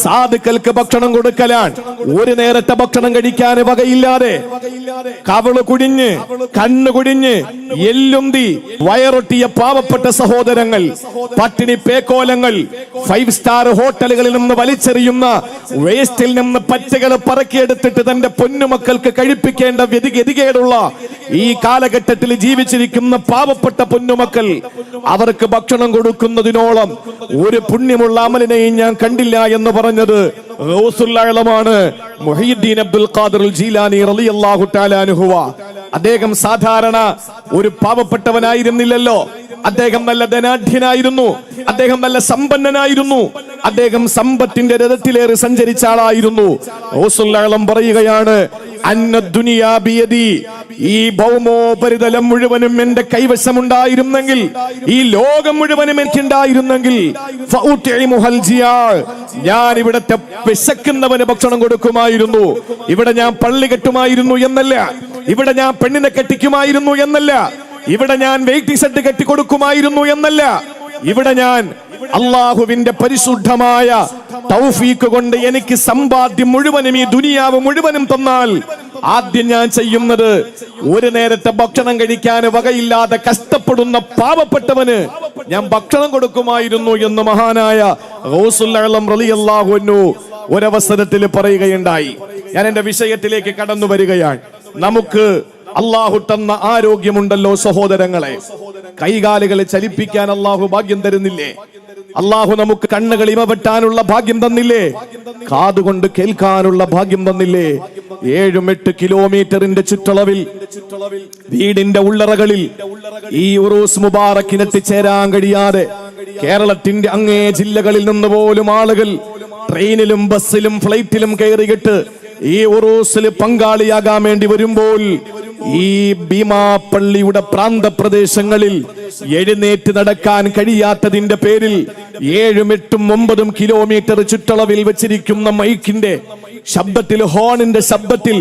സാധുക്കൾക്ക് ഭക്ഷണം കൊടുക്കലാണ്. ഒരു നേരത്തെ ഭക്ഷണം കഴിക്കാൻ വകയില്ലാതെ കവിള് കുടിഞ്ഞ് കണ്ണ് കുടിഞ്ഞ് എല്ലുന്തി വയറൊട്ടിയ പാവപ്പെട്ട സഹോദരങ്ങൾ, പട്ടിണി പേക്കോലങ്ങൾ, 5 സ്റ്റാർ ഹോട്ടലുകളിൽ നിന്ന് വലിച്ചെറിയുന്ന വേസ്റ്റിൽ നിന്ന് പറ്റകൾ പറക്കിയെടുത്തിട്ട് തന്റെ പൊന്നുമക്കൾക്ക് കഴിപ്പിക്കേണ്ട ഗതികേടുള്ള ഈ കാലഘട്ടത്തിൽ ജീവിച്ചിരിക്കുന്ന പാവപ്പെട്ട പൊന്നുമക്കൾ, അവർക്ക് ഭക്ഷണം കൊടുക്കുന്നതിനോളം ഒരു പുണ്യമുള്ള അമലിനെയും ഞാൻ കണ്ടില്ല എന്ന് പറഞ്ഞത് ഗൗസുൽ ആലമാണ് മുഹയ്യിദ്ദീൻ അബ്ദുൽ ഖാദിർ ജീലാനി റളിയല്ലാഹു തആല അൻഹു. അദ്ദേഹം സാധാരണ ഒരു പാവപ്പെട്ടവനായിരുന്നില്ലല്ലോ. അദ്ദേഹം നല്ല ധനാഢ്യനായിരുന്നു, അദ്ദേഹം നല്ല സമ്പന്നനായിരുന്നു, അദ്ദേഹം സമ്പത്തിന്റെ രഥത്തിലേറി സഞ്ചരിച്ച ആളായിരുന്നു. ഗൗസുൽ ആലം പറയുകയാണ്, അന്ന ദുനിയാ ബിയദി, ഈ ഭൗമോപരിതലം മുഴുവനും എന്റെ കൈവശമുണ്ടായിരുന്നെങ്കിൽ, ഈ ലോകം മുഴുവനും എനിക്കുണ്ടായിരുന്നെങ്കിൽ, ഞാൻ ഇവിടത്തെ വിശക്കുന്നവന് ഭക്ഷണം കൊടുക്കുമായിരുന്നു. ഇവിടെ ഞാൻ പള്ളി കെട്ടുമായിരുന്നു എന്നല്ല, ഇവിടെ ഞാൻ പെണ്ണിനെ കെട്ടിക്കുമായിരുന്നു എന്നല്ല, ഇവിടെ ഞാൻ വെയിറ്റിംഗ് സെറ്റ് കെട്ടിക്കൊടുക്കുമായിരുന്നു എന്നല്ല, ഇവിടെ ഞാൻ അള്ളാഹുവിന്റെ പരിശുദ്ധമായ തൗഫീഖ് കൊണ്ട് എനിക്ക് സമ്പാദ്യം മുഴുവനും, ഈ ദുനിയാവ് മുഴുവനും തന്നാൽ ആദ്യം ഞാൻ ചെയ്യുന്നത് ഒരു നേരത്തെ ഭക്ഷണം കഴിക്കാൻ വകയില്ലാതെ കഷ്ടപ്പെടുന്ന പാവപ്പെട്ടവന് ഞാൻ ഭക്ഷണം കൊടുക്കുമായിരുന്നു എന്ന് മഹാനായ ഗൗസുൽ ആലം റളിയല്ലാഹു അൻഹു ഒരവസരത്തിൽ പറയുകയുണ്ടായി. ഞാൻ എന്റെ വിഷയത്തിലേക്ക് കടന്നു വരികയാണ്. നമുക്ക് അള്ളാഹു തന്ന ആരോഗ്യമുണ്ടല്ലോ സഹോദരങ്ങളെ, കൈകാലുകളെ ചലിപ്പിക്കാൻ അള്ളാഹു ഭാഗ്യം തരുന്നില്ലേ? അള്ളാഹു നമുക്ക് കണ്ണുകൾ ഇമവെട്ടാനുള്ള ഭാഗ്യം തന്നില്ലേ? കാതുകൊണ്ട് കേൾക്കാനുള്ള ഭാഗ്യം തന്നില്ലേ? 7-8 കിലോമീറ്ററിന്റെ ചുറ്റളവിൽ വീടിന്റെ ഉള്ളറകളിൽ ഈ ഉറൂസ് മുബാറക്കിന് എത്തിച്ചേരാൻ കഴിയാതെ കേരളത്തിന്റെ അങ്ങേ ജില്ലകളിൽ നിന്ന് പോലും ആളുകൾ ട്രെയിനിലും ബസ്സിലും ഫ്ലൈറ്റിലും കയറിയിട്ട് ഈ ഉറൂസിൽ പങ്കാളിയാകാൻ വേണ്ടി വരുമ്പോൾ ഈ ഭീമാപ്പള്ളിയുടെ പ്രാന്തപ്രദേശങ്ങളിൽ എഴുന്നേറ്റ് നടക്കാൻ കഴിയാത്തതിന്റെ പേരിൽ 7-8-9 കിലോമീറ്റർ ചുറ്റളവിൽ വെച്ചിരിക്കുന്ന മൈക്കിന്റെ ശബ്ദത്തിൽ, ഹോണിന്റെ ശബ്ദത്തിൽ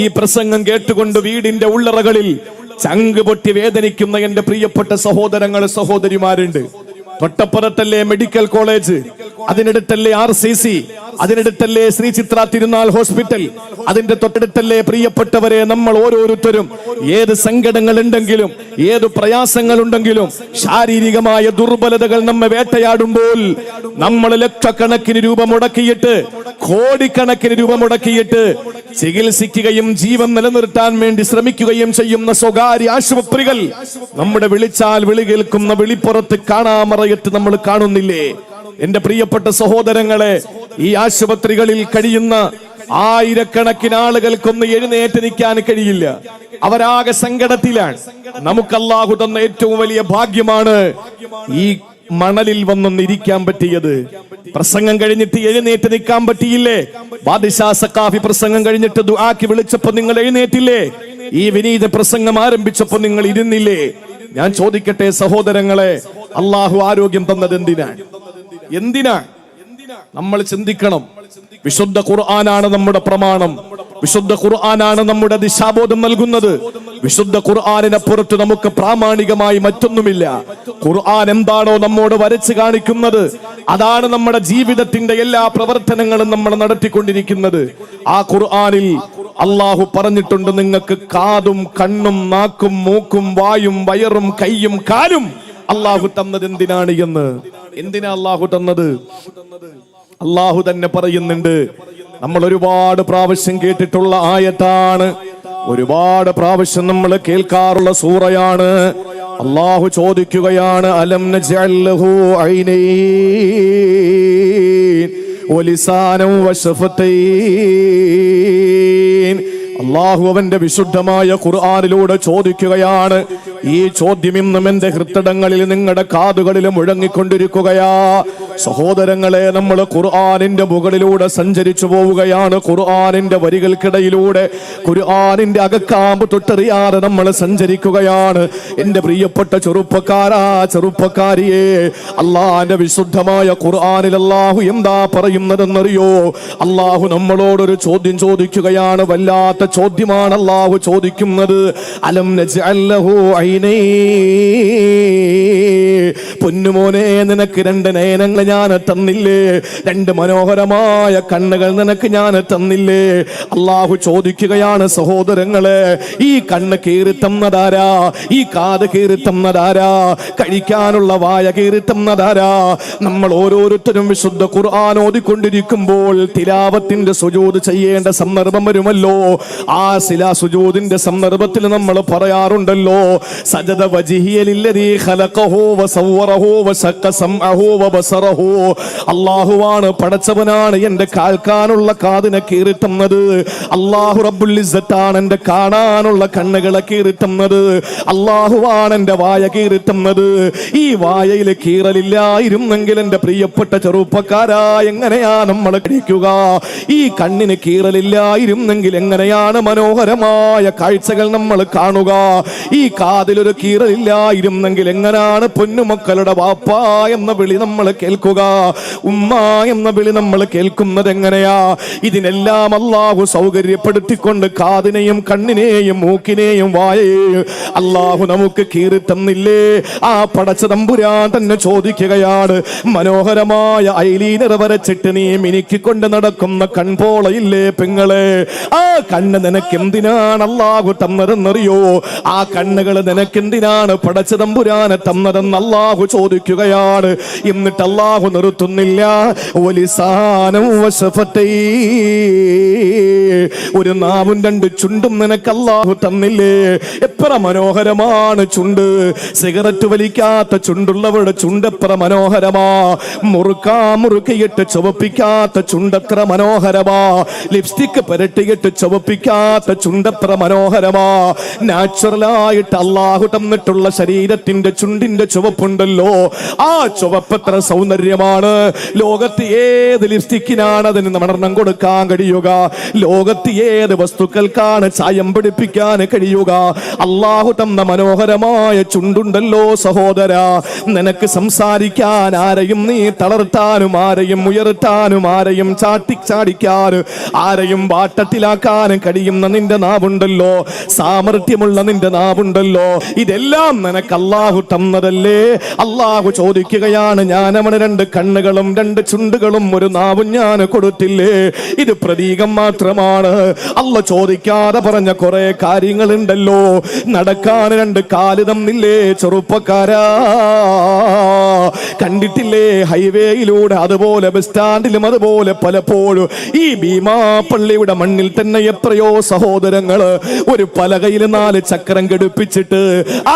ഈ പ്രസംഗം കേട്ടുകൊണ്ട് വീടിന്റെ ഉള്ളറകളിൽ ചങ്ക് പൊട്ടി വേദനിക്കുന്ന എന്റെ പ്രിയപ്പെട്ട സഹോദരങ്ങൾ, സഹോദരിമാരുണ്ട്. തൊട്ടപ്പുറത്തല്ലേ മെഡിക്കൽ കോളേജ്, അതിനടുത്തല്ലേ RCC, അതിനടുത്തല്ലേ ശ്രീ ചിത്ര തിരുനാൾ ഹോസ്പിറ്റൽ, അതിന്റെ തൊട്ടടുത്തല്ലേ പ്രിയപ്പെട്ടവരെ നമ്മൾ ഓരോരുത്തരും ഏത് സങ്കടങ്ങൾ ഉണ്ടെങ്കിലും, ഏത് പ്രയാസങ്ങൾ ഉണ്ടെങ്കിലും, ശാരീരികമായ ദുർബലതകൾ നമ്മെ വേട്ടയാടുമ്പോൾ നമ്മൾ ലക്ഷക്കണക്കിന് രൂപ മുടക്കിയിട്ട്, കോടിക്കണക്കിന് രൂപ മുടക്കിയിട്ട് ചികിത്സിക്കുകയും ജീവൻ നിലനിർത്താൻ വേണ്ടി ശ്രമിക്കുകയും ചെയ്യുന്ന സ്വകാര്യ ആശുപത്രികൾ നമ്മുടെ വിളിച്ചാൽ വിളി കേൾക്കുന്ന വിളിപ്പുറത്ത് കാണാമറയത്ത് നമ്മൾ കാണുന്നില്ലേ? എന്റെ പ്രിയപ്പെട്ട സഹോദരങ്ങളെ, ഈ ആശുപത്രികളിൽ കഴിയുന്ന ആയിരക്കണക്കിന് ആളുകൾക്കൊന്ന് എഴുന്നേറ്റ് നിൽക്കാൻ കഴിയില്ല. അവരാകെ സങ്കടത്തിലാണ്. നമുക്ക് അല്ലാഹു തന്ന ഏറ്റവും വലിയ ഭാഗ്യമാണ് ഈ മണലിൽ വന്നൊന്നിരിക്കാൻ പറ്റിയത്. പ്രസംഗം കഴിഞ്ഞിട്ട് എഴുന്നേറ്റ് നിൽക്കാൻ പറ്റിയില്ലേ? ബാദിഷാ സഖാഫി പ്രസംഗം കഴിഞ്ഞിട്ട് ദുആക്ക് വിളിച്ചപ്പോ നിങ്ങൾ എഴുന്നേറ്റില്ലേ? ഈ വിനീത പ്രസംഗം ആരംഭിച്ചപ്പോ നിങ്ങൾ ഇരുന്നില്ലേ? ഞാൻ ചോദിക്കട്ടെ സഹോദരങ്ങളെ, അള്ളാഹു ആരോഗ്യം തന്നത് എന്തിനാ? നമ്മൾ ചിന്തിക്കണം. വിശുദ്ധ ഖുർആനാണ് നമ്മുടെ പ്രമാണം, വിശുദ്ധ ഖുർആനാണ് നമ്മുടെ ദിശാബോധം നൽകുന്നത്. വിശുദ്ധ ഖുർആനിനപ്പുറത്ത് നമുക്ക് പ്രാമാണികമായി മറ്റൊന്നുമില്ല. ഖുർആൻ എന്താണോ നമ്മോട് വരച്ച് കാണിക്കുന്നത്, അതാണ് നമ്മുടെ ജീവിതത്തിന്റെ എല്ലാ പ്രവർത്തനങ്ങളും നമ്മൾ നടത്തിക്കൊണ്ടിരിക്കുന്നത്. ആ ഖുർആനിൽ അള്ളാഹു പറഞ്ഞിട്ടുണ്ട്, നിങ്ങൾക്ക് കാതും കണ്ണും നാക്കും മൂക്കും വായും വയറും കൈയും കാലും അള്ളാഹു തന്നത് എന്തിനാണ് എന്ന്. എന്തിനാ അള്ളാഹു തന്നത്? അള്ളാഹു തന്നെ പറയുന്നുണ്ട്. നമ്മൾ ഒരുപാട് പ്രാവശ്യം കേട്ടിട്ടുള്ള ആയത്താണ്, ഒരുപാട് പ്രാവശ്യം നമ്മൾ കേൾക്കാറുള്ള സൂറയാണ്. അള്ളാഹു ചോദിക്കുകയാണ്, അലം നജ്അൽ ലഹു ഐനൈൻ വലിസാനൻ വശഫതൈൻ. അള്ളാഹു അവന്റെ വിശുദ്ധമായ ഖുർആനിലൂടെ ചോദിക്കുകയാണ്. ഈ ചോദ്യം ഇന്നും എന്റെ ഹൃദയങ്ങളിൽ, നിങ്ങളുടെ കാതുകളിൽ മുഴങ്ങിക്കൊണ്ടിരിക്കുകയാ. സഹോദരങ്ങളെ, നമ്മൾ ഖുർആനിന്റെ മുകളിലൂടെ സഞ്ചരിച്ചു പോവുകയാണ്. ഖുർആനിന്റെ വരികൾക്കിടയിലൂടെ, ഖുർആനിന്റെ അകക്കാമ്പ് തൊട്ടറിയാതെ നമ്മൾ സഞ്ചരിക്കുകയാണ്. എന്റെ പ്രിയപ്പെട്ട ചെറുപ്പക്കാരാ, ചെറുപ്പക്കാരിയെ, അള്ളാഹിന്റെ വിശുദ്ധമായ ഖുർആനിൽ അള്ളാഹു എന്താ പറയുന്നതെന്നറിയോ? അള്ളാഹു നമ്മളോടൊരു ചോദ്യം ചോദിക്കുകയാണ്. വല്ലാത്ത ചോദ്യമാണ് അള്ളാഹു ചോദിക്കുന്നത്. അലം നജ്അൽ ലഹു പൊന്നുമോനെ, നിനക്ക് രണ്ട് നയനങ്ങൾ ഞാൻ തന്നില്ലേ? രണ്ട് മനോഹരമായ കണ്ണുകൾ നിനക്ക് ഞാൻ തന്നില്ലേ? അള്ളാഹു ചോദിക്കുകയാണ്, സഹോദരങ്ങളെ, ഈ കണ്ണ് കീറി തന്നതാരാ? ഈ കാത് കീറി തന്നതാരാ? കഴിക്കാനുള്ള വായ കീറി തന്നതാരാ? നമ്മൾ ഓരോരുത്തരും വിശുദ്ധ ഖുർആൻ ഓതിക്കൊണ്ടിരിക്കുമ്പോൾ തിലാവത്തിന്റെ സുജൂദ് ചെയ്യേണ്ട സന്ദർഭം വരുമല്ലോ. ആ സുജൂദിന്റെ സന്ദർഭത്തിൽ നമ്മൾ പറയാറുണ്ടല്ലോ, സജദ വജ്ഹിയ ലില്ലദീ ഖലഖഹു വസവ്വറഹു വശഖ സമഅഹു വബസറഹു. അല്ലാഹുവാണ്, പടച്ചവനാണ് എന്റെ കേൾക്കാനുള്ള കാതിനെ കീറി തന്നത്. അല്ലാഹു റബ്ബുൽ ഇസ്സത്താണ് എന്റെ കാണാനുള്ള കണ്ണുകളെ കീറി തന്നത്. അല്ലാഹുവാണ് എന്റെ വായ കീറി തന്നത്. ഈ വായയിൽ കീറലില്ലായിരുന്നെങ്കിൽ എന്റെ പ്രിയപ്പെട്ട ചെറുപ്പക്കാരാ, എങ്ങനെയാ നമ്മൾ കഴിക്കുക? ഈ കണ്ണിന് കീറലില്ലായിരുന്നെങ്കിൽ എങ്ങനെയാണ് മനോഹരമായ കാഴ്ചകൾ നമ്മൾ കാണുക? ഈ കാതിലൊരു കീറലില്ലായിരുന്നെങ്കിൽ എങ്ങനെയാണ് പൊന്നുമക്കളുടെ വാപ്പ എന്ന വിളി നമ്മൾ കേൾക്കുക? ഉമ്മ എന്ന വിളി നമ്മൾ കേൾക്കുന്നത് എങ്ങനെയാ? ഇതിനെല്ലാം അല്ലാഹു സൗകര്യപ്പെടുത്തിക്കൊണ്ട് കാതിനെയും കണ്ണിനെയും മൂക്കിനെയും വായയെയും അല്ലാഹു നമുക്ക് കീറി തന്നില്ലേ? ആ പടച്ച തമ്പുരാൻ തന്നെ ചോദിക്കുകയാണ്, മനോഹരമായ ഐലീനർ വരച്ചിട്ട് നീ മിനുക്കിക്കൊണ്ട് നടക്കുന്ന കൺപോളയില്ലേ പെങ്ങളെ? ആ കണ്ണ് നിനക്ക് എന്തിനാണ് അല്ലാഹു തന്നതെന്നറിയോ? ആ കണ്ണുകൾ നിനക്ക് എന്തിനാണ് പടച്ച തമ്പുരാനെ തന്നതെന്ന് അല്ലാഹു ചോദിക്കുകയാണ്. എന്നിട്ട് അല്ലാഹു നിർത്തുന്നില്ല, വലിസാനം വശഫത്തൈ, ഒരു നാവും രണ്ട് ചുണ്ടും നിനക്ക് അല്ലാഹു തന്നില്ലേ? എത്ര മനോഹരമാണ് ചുണ്ട്! സിഗരറ്റ് വലിക്കാത്ത ചുണ്ടുള്ളവരുടെ ചുണ്ടെത്ര മനോഹരമാ! മുറുക്കിയിട്ട് ചുവപ്പിക്കാത്ത ചുണ്ടെത്ര മനോഹരമാ! ലിപ്സ്റ്റിക് പുരട്ടിയിട്ട് ചുവപ്പിക്കാത്ത ചുണ്ടെത്ര മനോഹരമാ! നാച്ചുറലായിട്ട് അല്ലാഹു തന്നിട്ടുള്ള ശരീരത്തിന്റെ ചുണ്ടിന്റെ ചുവപ്പുണ്ടല്ലോ, ആ ചുവപ്പെത്ര സൗന്ദര്യമാണ്! ലോകത്ത് ഏത് ലിപ്സ്റ്റിക്കിനാണ് അതിന് മണം കൊടുക്കാൻ കഴിയുക? ലോകത്ത് ഏത് വസ്തുക്കൾക്കാണ് ചായം പിടിപ്പിക്കാൻ കഴിയുക? അല്ലാഹു തന്ന മനോഹരമായ ചുണ്ടുണ്ടല്ലോ സഹോദര. നിനക്ക് സംസാരിക്കാൻ ആരെയും നീ തളർത്താനും ആരെയും ഉയർത്താനും ആരെയും ചാടിക്കാനും ആരെയും വാട്ടത്തിലാക്കാനും കഴിയുന്ന നിന്റെ നാവുണ്ടല്ലോ, സാമർത്ഥ്യമുള്ള നിന്റെ നാവുണ്ടല്ലോ, ഇതെല്ലാം നിനക്ക് അല്ലാഹു തന്നതല്ലേ? അല്ലാഹു ചോദിക്കുകയാണ്, ഞാൻ അവന് രണ്ട് കണ്ണുകളും രണ്ട് ചുണ്ടുകളും ഒരു നാവും ഞാൻ കൊടുത്തില്ലേ? ഇത് പ്രതീകം മാത്രമാണ്. അല്ല ചോദിക്കാതെ പറഞ്ഞ കുറെ കാര്യങ്ങളുണ്ടല്ലോ. നടക്കാൻ രണ്ട് കാല് തന്നില്ലേ ചെറുപ്പക്കാരാ? കണ്ടിട്ടില്ലേ ഹൈവേയിലൂടെ, അതുപോലെ ബസ് സ്റ്റാൻഡിലും, അതുപോലെ പലപ്പോഴും ഈ ഭീമാപ്പള്ളിയുടെ മണ്ണിൽ തന്നെ എത്രയോ സഹോദരങ്ങള് ഒരു പലകയിൽ 4 ചക്രം ഘടിപ്പിച്ചിട്ട്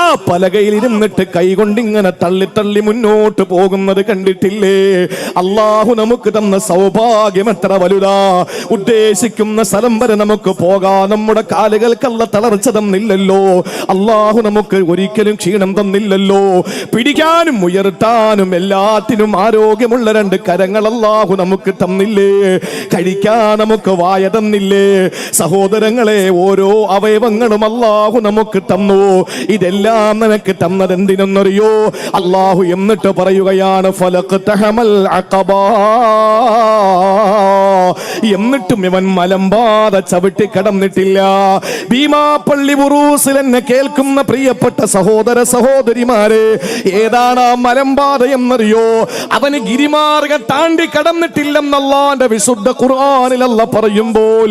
ആ പലകയിൽ ഇരുന്നിട്ട് കൈകൊണ്ടിങ്ങനെ തള്ളി തള്ളി മുന്നോട്ട് പോകുന്നത് കണ്ടിട്ടില്ലേ? അല്ലാഹു നമുക്ക് തന്ന സൗഭാഗ്യം എത്ര വലുതാ! ഉദ്ദേശിക്കുന്ന സ്ഥലം വരെ നമുക്ക് പോകാൻ നമ്മുടെ കാലുകൾക്കല്ല തളർച്ച തന്നില്ലല്ലോ. അല്ലാഹു നമുക്ക് ഒരിക്കലും ക്ഷീണം തന്നില്ലല്ലോ. പിടിക്കാനും ഉയർത്താനും എല്ലാത്തിനും ആരോഗ്യമുള്ള രണ്ട് കരങ്ങൾ അല്ലാഹു നമുക്ക് തന്നില്ലേ? കഴിക്കാൻ നമുക്ക് വായ തന്നില്ലേ? സഹോദരങ്ങളെ, ഓരോ അവയവങ്ങളും അല്ലാഹു നമുക്ക് തന്നു. ഇതെല്ലാം നിനക്ക് തന്നത് എന്തിനെന്നറിയോ? അല്ലാഹു എന്നിട്ട് പറയുകയാണ്, ഫലഖ്തഹമൽ അഖബ, എന്നിട്ടും ഇവൻ മലമ്പാത ചവിട്ടി കടന്നിട്ടില്ല. ഭീമാപ്പള്ളി ഉറൂസിൽ എന്നെ കേൾക്കുന്ന പ്രിയപ്പെട്ട സഹോദര സഹോദരിമാരെ, ഏതാണ് ആ മലമ്പാത എന്നറിയോ? അവന് ഗിരിമാർഗം താണ്ടി കടന്നിട്ടില്ലെന്നല്ലാന്റെ വിശുദ്ധ ഖുർആനിൽ അല്ലാഹു പറയുമ്പോൾ,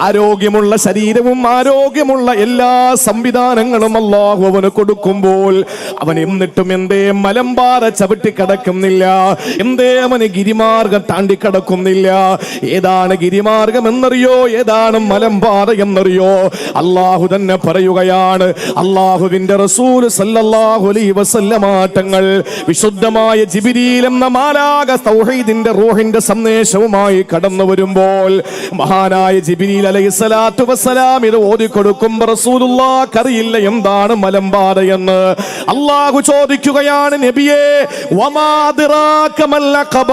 ആരോഗ്യമുള്ള ശരീരവും ആരോഗ്യമുള്ള എല്ലാ സംവിധാനങ്ങളും അല്ലാഹു അവന് കൊടുക്കുമ്പോൾ അവൻ എന്നിട്ടും എന്തേ മലമ്പാത ചവിട്ടി കടക്കുന്നില്ല? എന്തേ അവന് ഗിരിമാർഗം താണ്ടി കടക്കുന്നില്ല? ഏതാണ് ഗിരിമാർഗം എന്നറിയോ? ഏതാണ് മലമ്പാത എന്നറിയോ? അല്ലാഹു തന്നെ പറയുകയാണ്. അല്ലാഹുവിന്റെ റസൂൽ സല്ലല്ലാഹു അലൈഹി വസല്ലമ തങ്ങൾ വിശുദ്ധമായ ജിബ്രീൽ എന്ന മാലാഖ തൗഹീദിന്റെ റൂഹിന്റെ സന്ദേശവുമായി കടന്നു വരുമ്പോൾ മഹാനായ ജിബ്രീൽ അലൈഹിസ്സലാത്തു വസ്സലാം ഇത് ഓതിക്കൊടുക്കുമ്പോൾ റസൂലുള്ളാഹിക്ക് അറിയില്ല എന്താണ് മലമ്പാത എന്ന്. അല്ലാഹു ചോദിക്കുകയാണ്, നബിയേ, വമാ അദ്റാക മൽ അഖബ,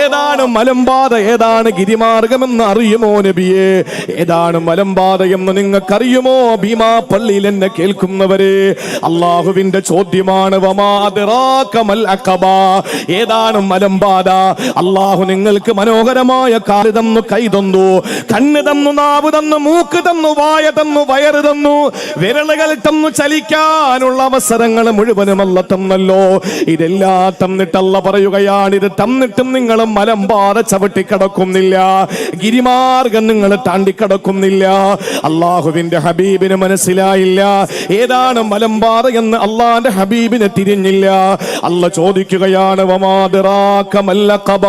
ഏതാണ് മലമ്പാത? ഏതാണ് ഗിരിമാർഗം? ഗിരിമാർഗമെന്ന് അറിയുമോ നബിയെ? ഏതാണ് മലമ്പാത എന്ന് നിങ്ങൾക്കറിയുമോ? ഭീമാ പള്ളിയിൽ എന്നെ കേൾക്കുന്നവരെ, അള്ളാഹുവിന്റെ ചോദ്യമാണ്. വമാ അദ്റാക മൽ അഖബ, ഏതാണ് മലമ്പാത? അള്ളാഹു നിങ്ങൾക്ക് മനോഹരമായ കാല് തന്നു, കൈ തന്നു, കണ്ണ് തന്നു, നാവ് തന്നു, മൂക്ക് തന്നു, വായ തന്നു, വയറ് തന്നു, വിരലുകൾ തന്നു, ചലിക്കാനുള്ള അവസരങ്ങൾ മുഴുവനും അല്ല തന്നല്ലോ. ഇതെല്ലാം തന്നിട്ടല്ല പറയുകയാണ്, ഇത് തന്നിട്ടും നിങ്ങൾ മലമ്പാത ചവിട്ടിക്കടക്കുന്നില്ല, ഗിരിമാർഗം നിങ്ങൾ താണ്ടിക്കടക്കുന്നില്ല. അള്ളാഹുവിന്റെ ഹബീബിന് മനസ്സിലായില്ല ഏതാണ് മലമ്പാത എന്ന്. അള്ളാന്റെ ഹബീബിനെ തിരിഞ്ഞില്ല. അല്ല ചോദിക്കുകയാണ്, വമാ അദ്റാക മൽ അഖബ,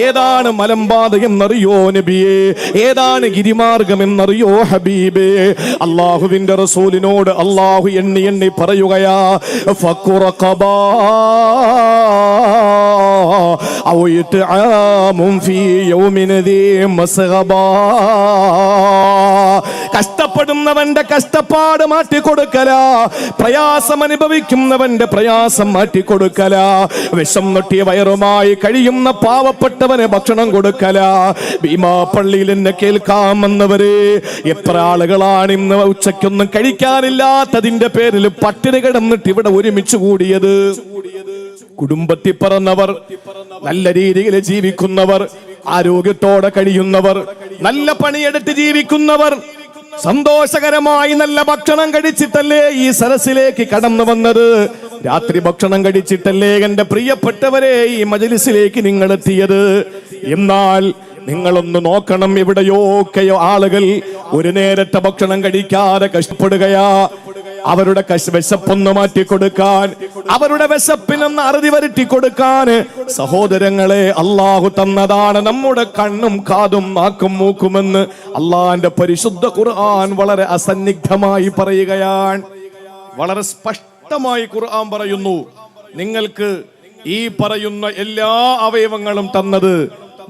ഏതാണ് മലമ്പാത എന്നറിയോ നബിയെ? ഏതാണ് ഗിരിമാർഗം എന്നറിയോ ഹബീബേ? അള്ളാഹുവിന്റെ റസൂലിനോട് അള്ളാഹു എണ്ണി എണ്ണി പറയുകയാ, ഫഖു റഖബ ഔ ഇത്ആമുൻ ഫീ യൗമിൻ ദീ മസ്ഗബ. കഷ്ടപ്പെടുന്നവന്റെ കഷ്ടപ്പാട് മാറ്റിക്കൊടുക്കല, പ്രയാസം അനുഭവിക്കുന്നവന്റെ പ്രയാസം മാറ്റിക്കൊടുക്കല, വിഷം നൊട്ടിയ വയറുമായി കഴിയുന്ന പാവപ്പെട്ടവന് ഭക്ഷണം കൊടുക്കല. ഭീമാ പള്ളിയിൽ എന്നെ കേൾക്കാമെന്നവര് എത്ര ആളുകളാണ് ഇന്ന് ഉച്ചയ്ക്കൊന്നും കഴിക്കാനില്ലാത്തതിന്റെ പേരിൽ പട്ടിണി കിടന്നിട്ട് ഇവിടെ ഒരുമിച്ച് കൂടിയത്? കുടുംബത്തിൽ പിറന്നവർ, നല്ല രീതിയിൽ ജീവിക്കുന്നവർ, ആരോഗ്യത്തോടെ കഴിയുന്നവർ, നല്ല പണിയെടുത്ത് ജീവിക്കുന്നവർ, സന്തോഷകരമായി നല്ല ഭക്ഷണം കഴിച്ചിട്ടല്ലേ ഈ സരസിലേക്ക് കടന്നു വന്നത്? രാത്രി ഭക്ഷണം കഴിച്ചിട്ടല്ലേ എന്റെ പ്രിയപ്പെട്ടവരെ ഈ മജ്‌ലിസിലേക്ക് നിങ്ങൾ എത്തിയത്? എന്നാൽ നിങ്ങളൊന്ന് നോക്കണം, എവിടെയോക്കെയോ ആളുകൾ ഒരു നേരത്തെ ഭക്ഷണം കഴിക്കാതെ കഷ്ടപ്പെടുകയാ. അവരുടെ വിശപ്പൊന്ന് മാറ്റിക്കൊടുക്കാൻ, അവരുടെ വിശപ്പിനൊന്ന് അറുതി വരുത്തി കൊടുക്കാൻ സഹോദരങ്ങളെ അള്ളാഹു തന്നതാണ് നമ്മുടെ കണ്ണും കാതും നാക്കും മൂക്കുമെന്ന് അള്ളാന്റെ പരിശുദ്ധ ഖുർആൻ വളരെ അസന്നിഗ്ധമായി പറയുകയാണ്. വളരെ സ്പഷ്ടമായി ഖുർആൻ പറയുന്നു, നിങ്ങൾക്ക് ഈ പറയുന്ന എല്ലാ അവയവങ്ങളും തന്നത്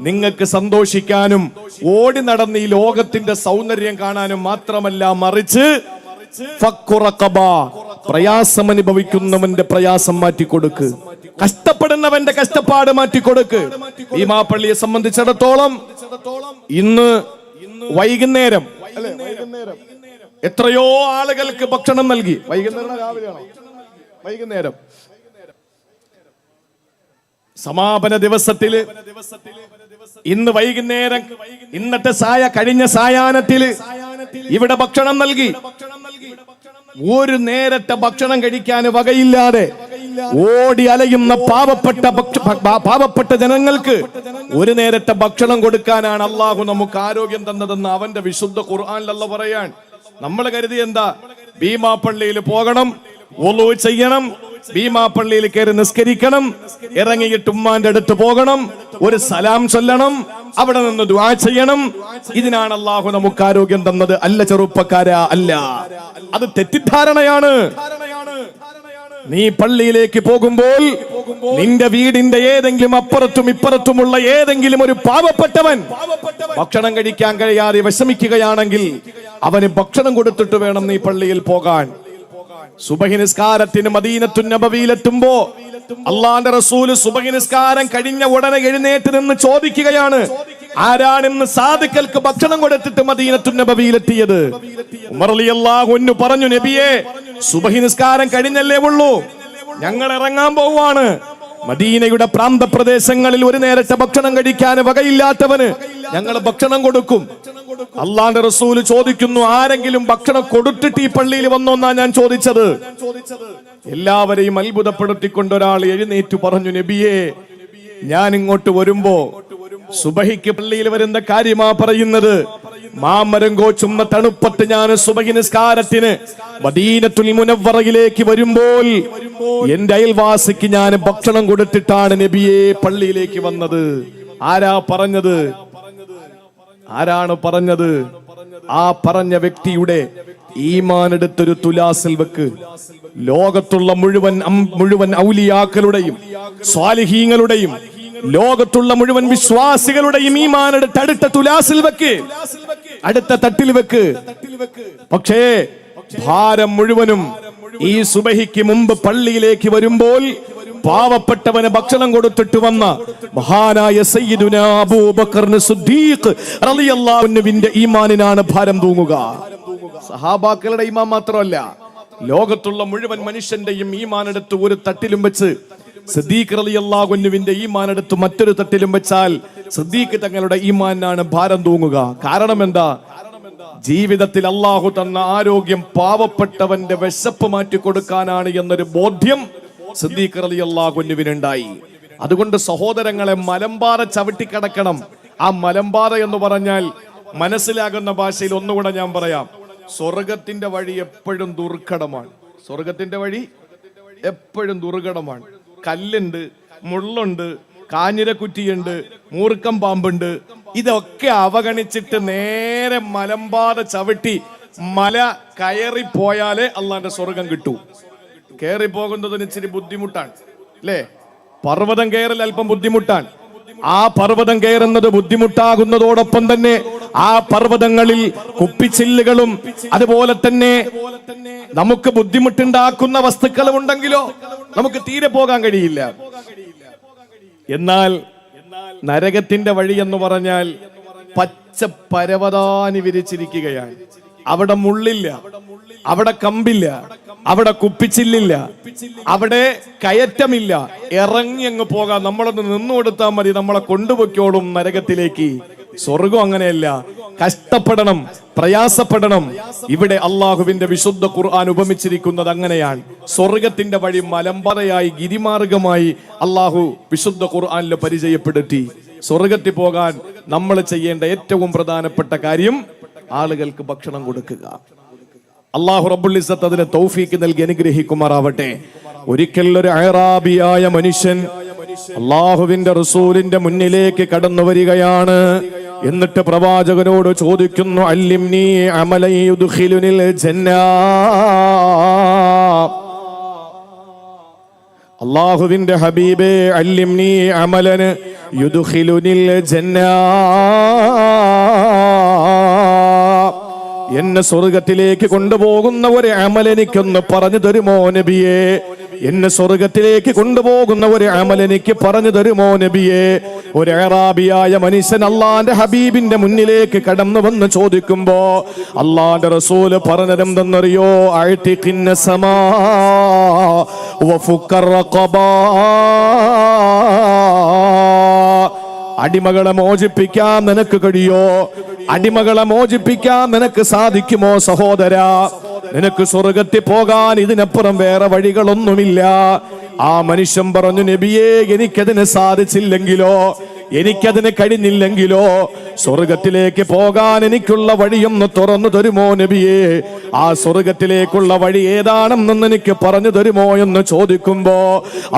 നിങ്ങൾക്ക് സന്തോഷിക്കാനും ഓടി നടന്ന് ഈ ലോകത്തിന്റെ സൗന്ദര്യം കാണാനും മാത്രമല്ല, മറിച്ച് പ്രയാസം അനുഭവിക്കുന്നവന്റെ പ്രയാസം മാറ്റിക്കൊടുക്ക്, കഷ്ടപ്പെടുന്നവന്റെ കഷ്ടപ്പാട് മാറ്റിക്കൊടുക്ക്. ഭീമാ പള്ളിയെ സംബന്ധിച്ചിടത്തോളം ഇന്ന് വൈകുന്നേരം എത്രയോ ആളുകൾക്ക് ഭക്ഷണം നൽകി. വൈകുന്നേരം സമാപന ദിവസത്തില്, ഇന്ന് വൈകുന്നേരം, ഇന്നത്തെ കഴിഞ്ഞ സായാഹ്നത്തില് ഇവിടെ ഭക്ഷണം നൽകി. ഒരു നേരത്തെ ഭക്ഷണം കഴിക്കാൻ വകയില്ലാതെ ഓടി അലയുന്ന പാവപ്പെട്ട ജനങ്ങൾക്ക് ഒരു നേരത്തെ ഭക്ഷണം കൊടുക്കാനാണ് അള്ളാഹു നമുക്ക് ആരോഗ്യം തന്നതെന്ന് അവന്റെ വിശുദ്ധ ഖുർആനിലല്ല പറയാൻ. നമ്മൾ കരുതി എന്താ, ഭീമാ പള്ളിയിൽ പോകണം, വുളൂ ചെയ്യണം, ഭീമാ പള്ളിയിൽ കയറി നിസ്കരിക്കണം, ഇറങ്ങിയിട്ട് ഉമ്മാന്റെ അടുത്ത് പോകണം, ഒരു സലാം ചൊല്ലണം, അവിടെ നിന്ന് ദുആ ചെയ്യണം. ഇതിനാണ് അള്ളാഹു നമുക്ക് ആരോഗ്യം തന്നത്. അല്ല ചെറുപ്പക്കാരാ, അല്ല, അത് തെറ്റിദ്ധാരണയാണ്. നീ പള്ളിയിലേക്ക് പോകുമ്പോൾ നിന്റെ വീടിന്റെ ഏതെങ്കിലും അപ്പുറത്തും ഇപ്പുറത്തുമുള്ള ഏതെങ്കിലും ഒരു പാവപ്പെട്ടവൻ ഭക്ഷണം കഴിക്കാൻ കഴിയാതെ വിഷമിക്കുകയാണെങ്കിൽ അവന് ഭക്ഷണം കൊടുത്തിട്ട് വേണം നീ പള്ളിയിൽ പോകാൻ. സുബഹി നിസ്കാരത്തിന് മദീനത്തുൻ നബവിയിലെത്തുമ്പോ അള്ളാന്റെ റസൂല് സുബഹി നിസ്കാരം കഴിഞ്ഞ ഉടനെ എഴുന്നേറ്റ് നിന്ന് ചോദിക്കുകയാണ്, ആരാണെന്ന് സാധുക്കൾക്ക് ഭക്ഷണം കൊടുത്തിട്ട് മദീനത്തുൻ നബവിയിലെത്തിയത്? ഉമർ റളിയല്ലാഹു അൻഹു പറഞ്ഞു, നബിയെ, സുബഹി നിസ്കാരം കഴിഞ്ഞല്ലേ ഉള്ളൂ, ഞങ്ങൾ ഇറങ്ങാൻ പോവാണ്. മദീനയുടെ പ്രാന്തപ്രദേശങ്ങളിൽ ഒരു നേരത്തെ ഭക്ഷണം കഴിക്കാൻ വകയില്ലാത്തവന് ഞങ്ങൾ ഭക്ഷണം കൊടുക്കും. അള്ളാന്റെ റസൂല് ചോദിക്കുന്നു, ആരെങ്കിലും ഭക്ഷണം കൊടുത്തിട്ട് ഈ പള്ളിയിൽ വന്നോന്നാ ഞാൻ ചോദിച്ചത്. എല്ലാവരെയും അത്ഭുതപ്പെടുത്തിക്കൊണ്ട് ഒരാൾ എഴുന്നേറ്റ് പറഞ്ഞു, നബിയെ, ഞാൻ ഇങ്ങോട്ട് വരുമ്പോ സുബഹിക്ക് പള്ളിയിൽ വരുന്ന കാര്യമാ പറയുന്നത്. മാമരം കോച്ചുന്ന തണുപ്പത്ത് ഞാൻ സുബഹി നിസ്കാരത്തിന് മദീനത്തുൽ മുനവ്വറയിലേക്ക് വരുമ്പോൾ എന്റെ അയൽവാസിക്ക് ഞാൻ ഭക്ഷണം കൊടുത്തിട്ടാണ് നബിയെ പള്ളിയിലേക്ക് വന്നത്. ആരാ പറഞ്ഞത്? ആരാണ് പറഞ്ഞത്? ആ പറഞ്ഞ വ്യക്തിയുടെ ഈമാൻ എടുത്തൊരു തുലാസിൽ വെക്ക്. ലോകത്തുള്ള മുഴുവൻ ഔലിയാക്കളുടെയും സ്വാലിഹീങ്ങളുടെയും ലോകത്തുള്ള മുഴുവൻ വിശ്വാസികളുടെയും ഈമാൻ എടുത്ത് അടുത്ത തുലാസിൽ വെക്ക്, അടുത്ത തട്ടിൽ വെക്ക്. പക്ഷേ ഭാരം മുഴുവനും ഈ സുബഹിക്ക് മുമ്പ് പള്ളിയിലേക്ക് വരുമ്പോൾ പാവപ്പെട്ടവന് ഭക്ഷണം കൊടുത്തിട്ട് വന്ന മഹാനായ സയ്യിദുനാ അബൂബക്കർ സിദ്ദീഖ് റളിയല്ലാഹു അൻഹുവിന്റെ ഈമാനിനാണ് ഭാരം തൂങ്ങുക. സഹാബാക്കളുടെ ഈമാൻ മാത്രമല്ല, ലോകത്തുള്ള മുഴുവൻ മനുഷ്യന്റെയും ഈമാനെടുത്ത് ഒരു തട്ടിലും വെച്ച് സിദ്ദീഖ് റളിയല്ലാഹു അൻഹുവിന്റെ ഈമാനെടുത്ത് മറ്റൊരു തട്ടിലും വെച്ചാൽ സിദ്ദീഖ് തങ്ങളുടെ ഈമാനാണ് ഭാരം തൂങ്ങുക. കാരണം എന്താ? ജീവിതത്തിൽ അള്ളാഹു തന്ന ആരോഗ്യം പാവപ്പെട്ടവന്റെ വിശപ്പ് മാറ്റി കൊടുക്കാനാണ് എന്നൊരു ബോധ്യം സിദ്ദീഖ് റളിയല്ലാഹു അൻഹുവിനുണ്ടായി. അതുകൊണ്ട് സഹോദരങ്ങളെ, മലമ്പാറ ചവിട്ടിക്കടക്കണം. ആ മലമ്പാറ എന്ന് പറഞ്ഞാൽ മനസ്സിലാകുന്ന ഭാഷയിൽ ഒന്നുകൂടെ ഞാൻ പറയാം. സ്വർഗത്തിന്റെ വഴി എപ്പോഴും ദുർഘടമാണ്. സ്വർഗത്തിന്റെ വഴി എപ്പോഴും ദുർഘടമാണ്. കല്ലുണ്ട്, മുള്ളുണ്ട്, കാഞ്ഞിരക്കുറ്റിയുണ്ട്, മൂർക്കം പാമ്പുണ്ട്. ഇതൊക്കെ അവഗണിച്ചിട്ട് നേരെ മലമ്പാത ചവിട്ടി മല കയറിപ്പോയാലേ അള്ളാന്റെ സ്വർഗം കിട്ടൂ. കയറി പോകുന്നതിന് ഇച്ചിരി ബുദ്ധിമുട്ടാണ് അല്ലേ? പർവ്വതം കയറൽ അല്പം ബുദ്ധിമുട്ടാണ്. ആ പർവ്വതം കയറുന്നത് ബുദ്ധിമുട്ടാകുന്നതോടൊപ്പം തന്നെ ആ പർവ്വതങ്ങളിൽ കുപ്പിച്ചില്ലുകളും അതുപോലെ തന്നെ നമുക്ക് ബുദ്ധിമുട്ടുണ്ടാക്കുന്ന വസ്തുക്കളും ഉണ്ടെങ്കിലോ നമുക്ക് തീരെ പോകാൻ കഴിയില്ല. എന്നാൽ നരകത്തിന്റെ വഴി എന്ന് പറഞ്ഞാൽ പച്ച പരവതാനി വിരിച്ചിരിക്കുകയാണ്. അവിടെ മുള്ളില്ല, അവിടെ കമ്പില്ല, അവിടെ കുപ്പിച്ചില്ലില്ല, അവിടെ കയറ്റമില്ല. ഇറങ്ങി അങ്ങ് പോകാം. നമ്മളൊന്ന് നിന്നു കൊടുത്താൽ മതി, നമ്മളെ കൊണ്ടുപോയിക്കോളും നരകത്തിലേക്ക്. സ്വർഗം അങ്ങനെയല്ല, കഷ്ടപ്പെടണം, പ്രയാസപ്പെടണം. ഇവിടെ അള്ളാഹുവിന്റെ വിശുദ്ധ ഖുർആൻ ഉപമിച്ചിരിക്കുന്നത് അങ്ങനെയാണ്. സ്വർഗത്തിന്റെ വഴി മലമ്പറയായി, ഗിരിമാർഗമായി അള്ളാഹു വിശുദ്ധ ഖുർആനിൽ പരിചയപ്പെടുത്തി. സ്വർഗത്തിൽ പോകാൻ നമ്മൾ ചെയ്യേണ്ട ഏറ്റവും പ്രധാനപ്പെട്ട കാര്യം ആളുകൾക്ക് ഭക്ഷണം കൊടുക്കുക. അള്ളാഹു റബ്ബുൽ ഇസ്സത്ത് അതിന് തൗഫീക്ക് നൽകി അനുഗ്രഹിക്കുമാറാവട്ടെ. ഒരിക്കൽ ഒരു അഅറാബിയായ മനുഷ്യൻ അള്ളാഹുവിന്റെ റസൂലിന്റെ മുന്നിലേക്ക് കടന്നു വരികയാണ്. എന്നിട്ട് പ്രവാചകനോട് ചോദിക്കുന്നു, അല്ലിംനി അമലൻ യുദ്ഖിലുനിൽ ജന്ന. അള്ളാഹുവിന്റെ ഹബീബേ, അല്ലിംനി അമലൻ യുദ്ഖിലുനിൽ ജന്ന. എന്നെ സ്വർഗത്തിലേക്ക് കൊണ്ടുപോകുന്ന ഒരു അമൽ എനിക്കൊന്ന് പറഞ്ഞു തരുമോ നബിയേ? എന്നെ സ്വർഗത്തിലേക്ക് കൊണ്ടുപോകുന്ന ഒരു അമൽ എനിക്ക് പറഞ്ഞു തരുമോ നബിയേ? ഒരു അറാബിയായ മനുഷ്യൻ അള്ളാന്റെ ഹബീബിന്റെ മുന്നിലേക്ക് കടന്നു വന്ന് ചോദിക്കുമ്പോ അള്ളാന്റെ റസൂല് പറഞ്ഞതെന്തെന്നറിയോ? അഅ്തിഖിന്ന സമാ വഫുക്കർ റഖബാ. അടിമകളെ മോചിപ്പിക്കാൻ നിനക്ക് കഴിയോ? അടിമകളെ മോചിപ്പിക്കാൻ നിനക്ക് സാധിക്കുമോ സഹോദരാ? നിനക്ക് സ്വർഗത്തിൽ പോകാൻ ഇതിനപ്പുറം വേറെ വഴികളൊന്നുമില്ല. ആ മനുഷ്യൻ പറഞ്ഞു, നബിയേ, എനിക്കതിന് സാധിച്ചില്ലെങ്കിലോ, എനിക്കതിന് കഴിഞ്ഞില്ലെങ്കിലോ സ്വർഗത്തിലേക്ക് പോകാൻ എനിക്കുള്ള വഴിയൊന്ന് തുറന്നു തരുമോ നബിയേ? ആ സ്വർഗത്തിലേക്കുള്ള വഴി ഏതാണെന്ന് എനിക്ക് പറഞ്ഞു തരുമോ എന്ന് ചോദിക്കുമ്പോ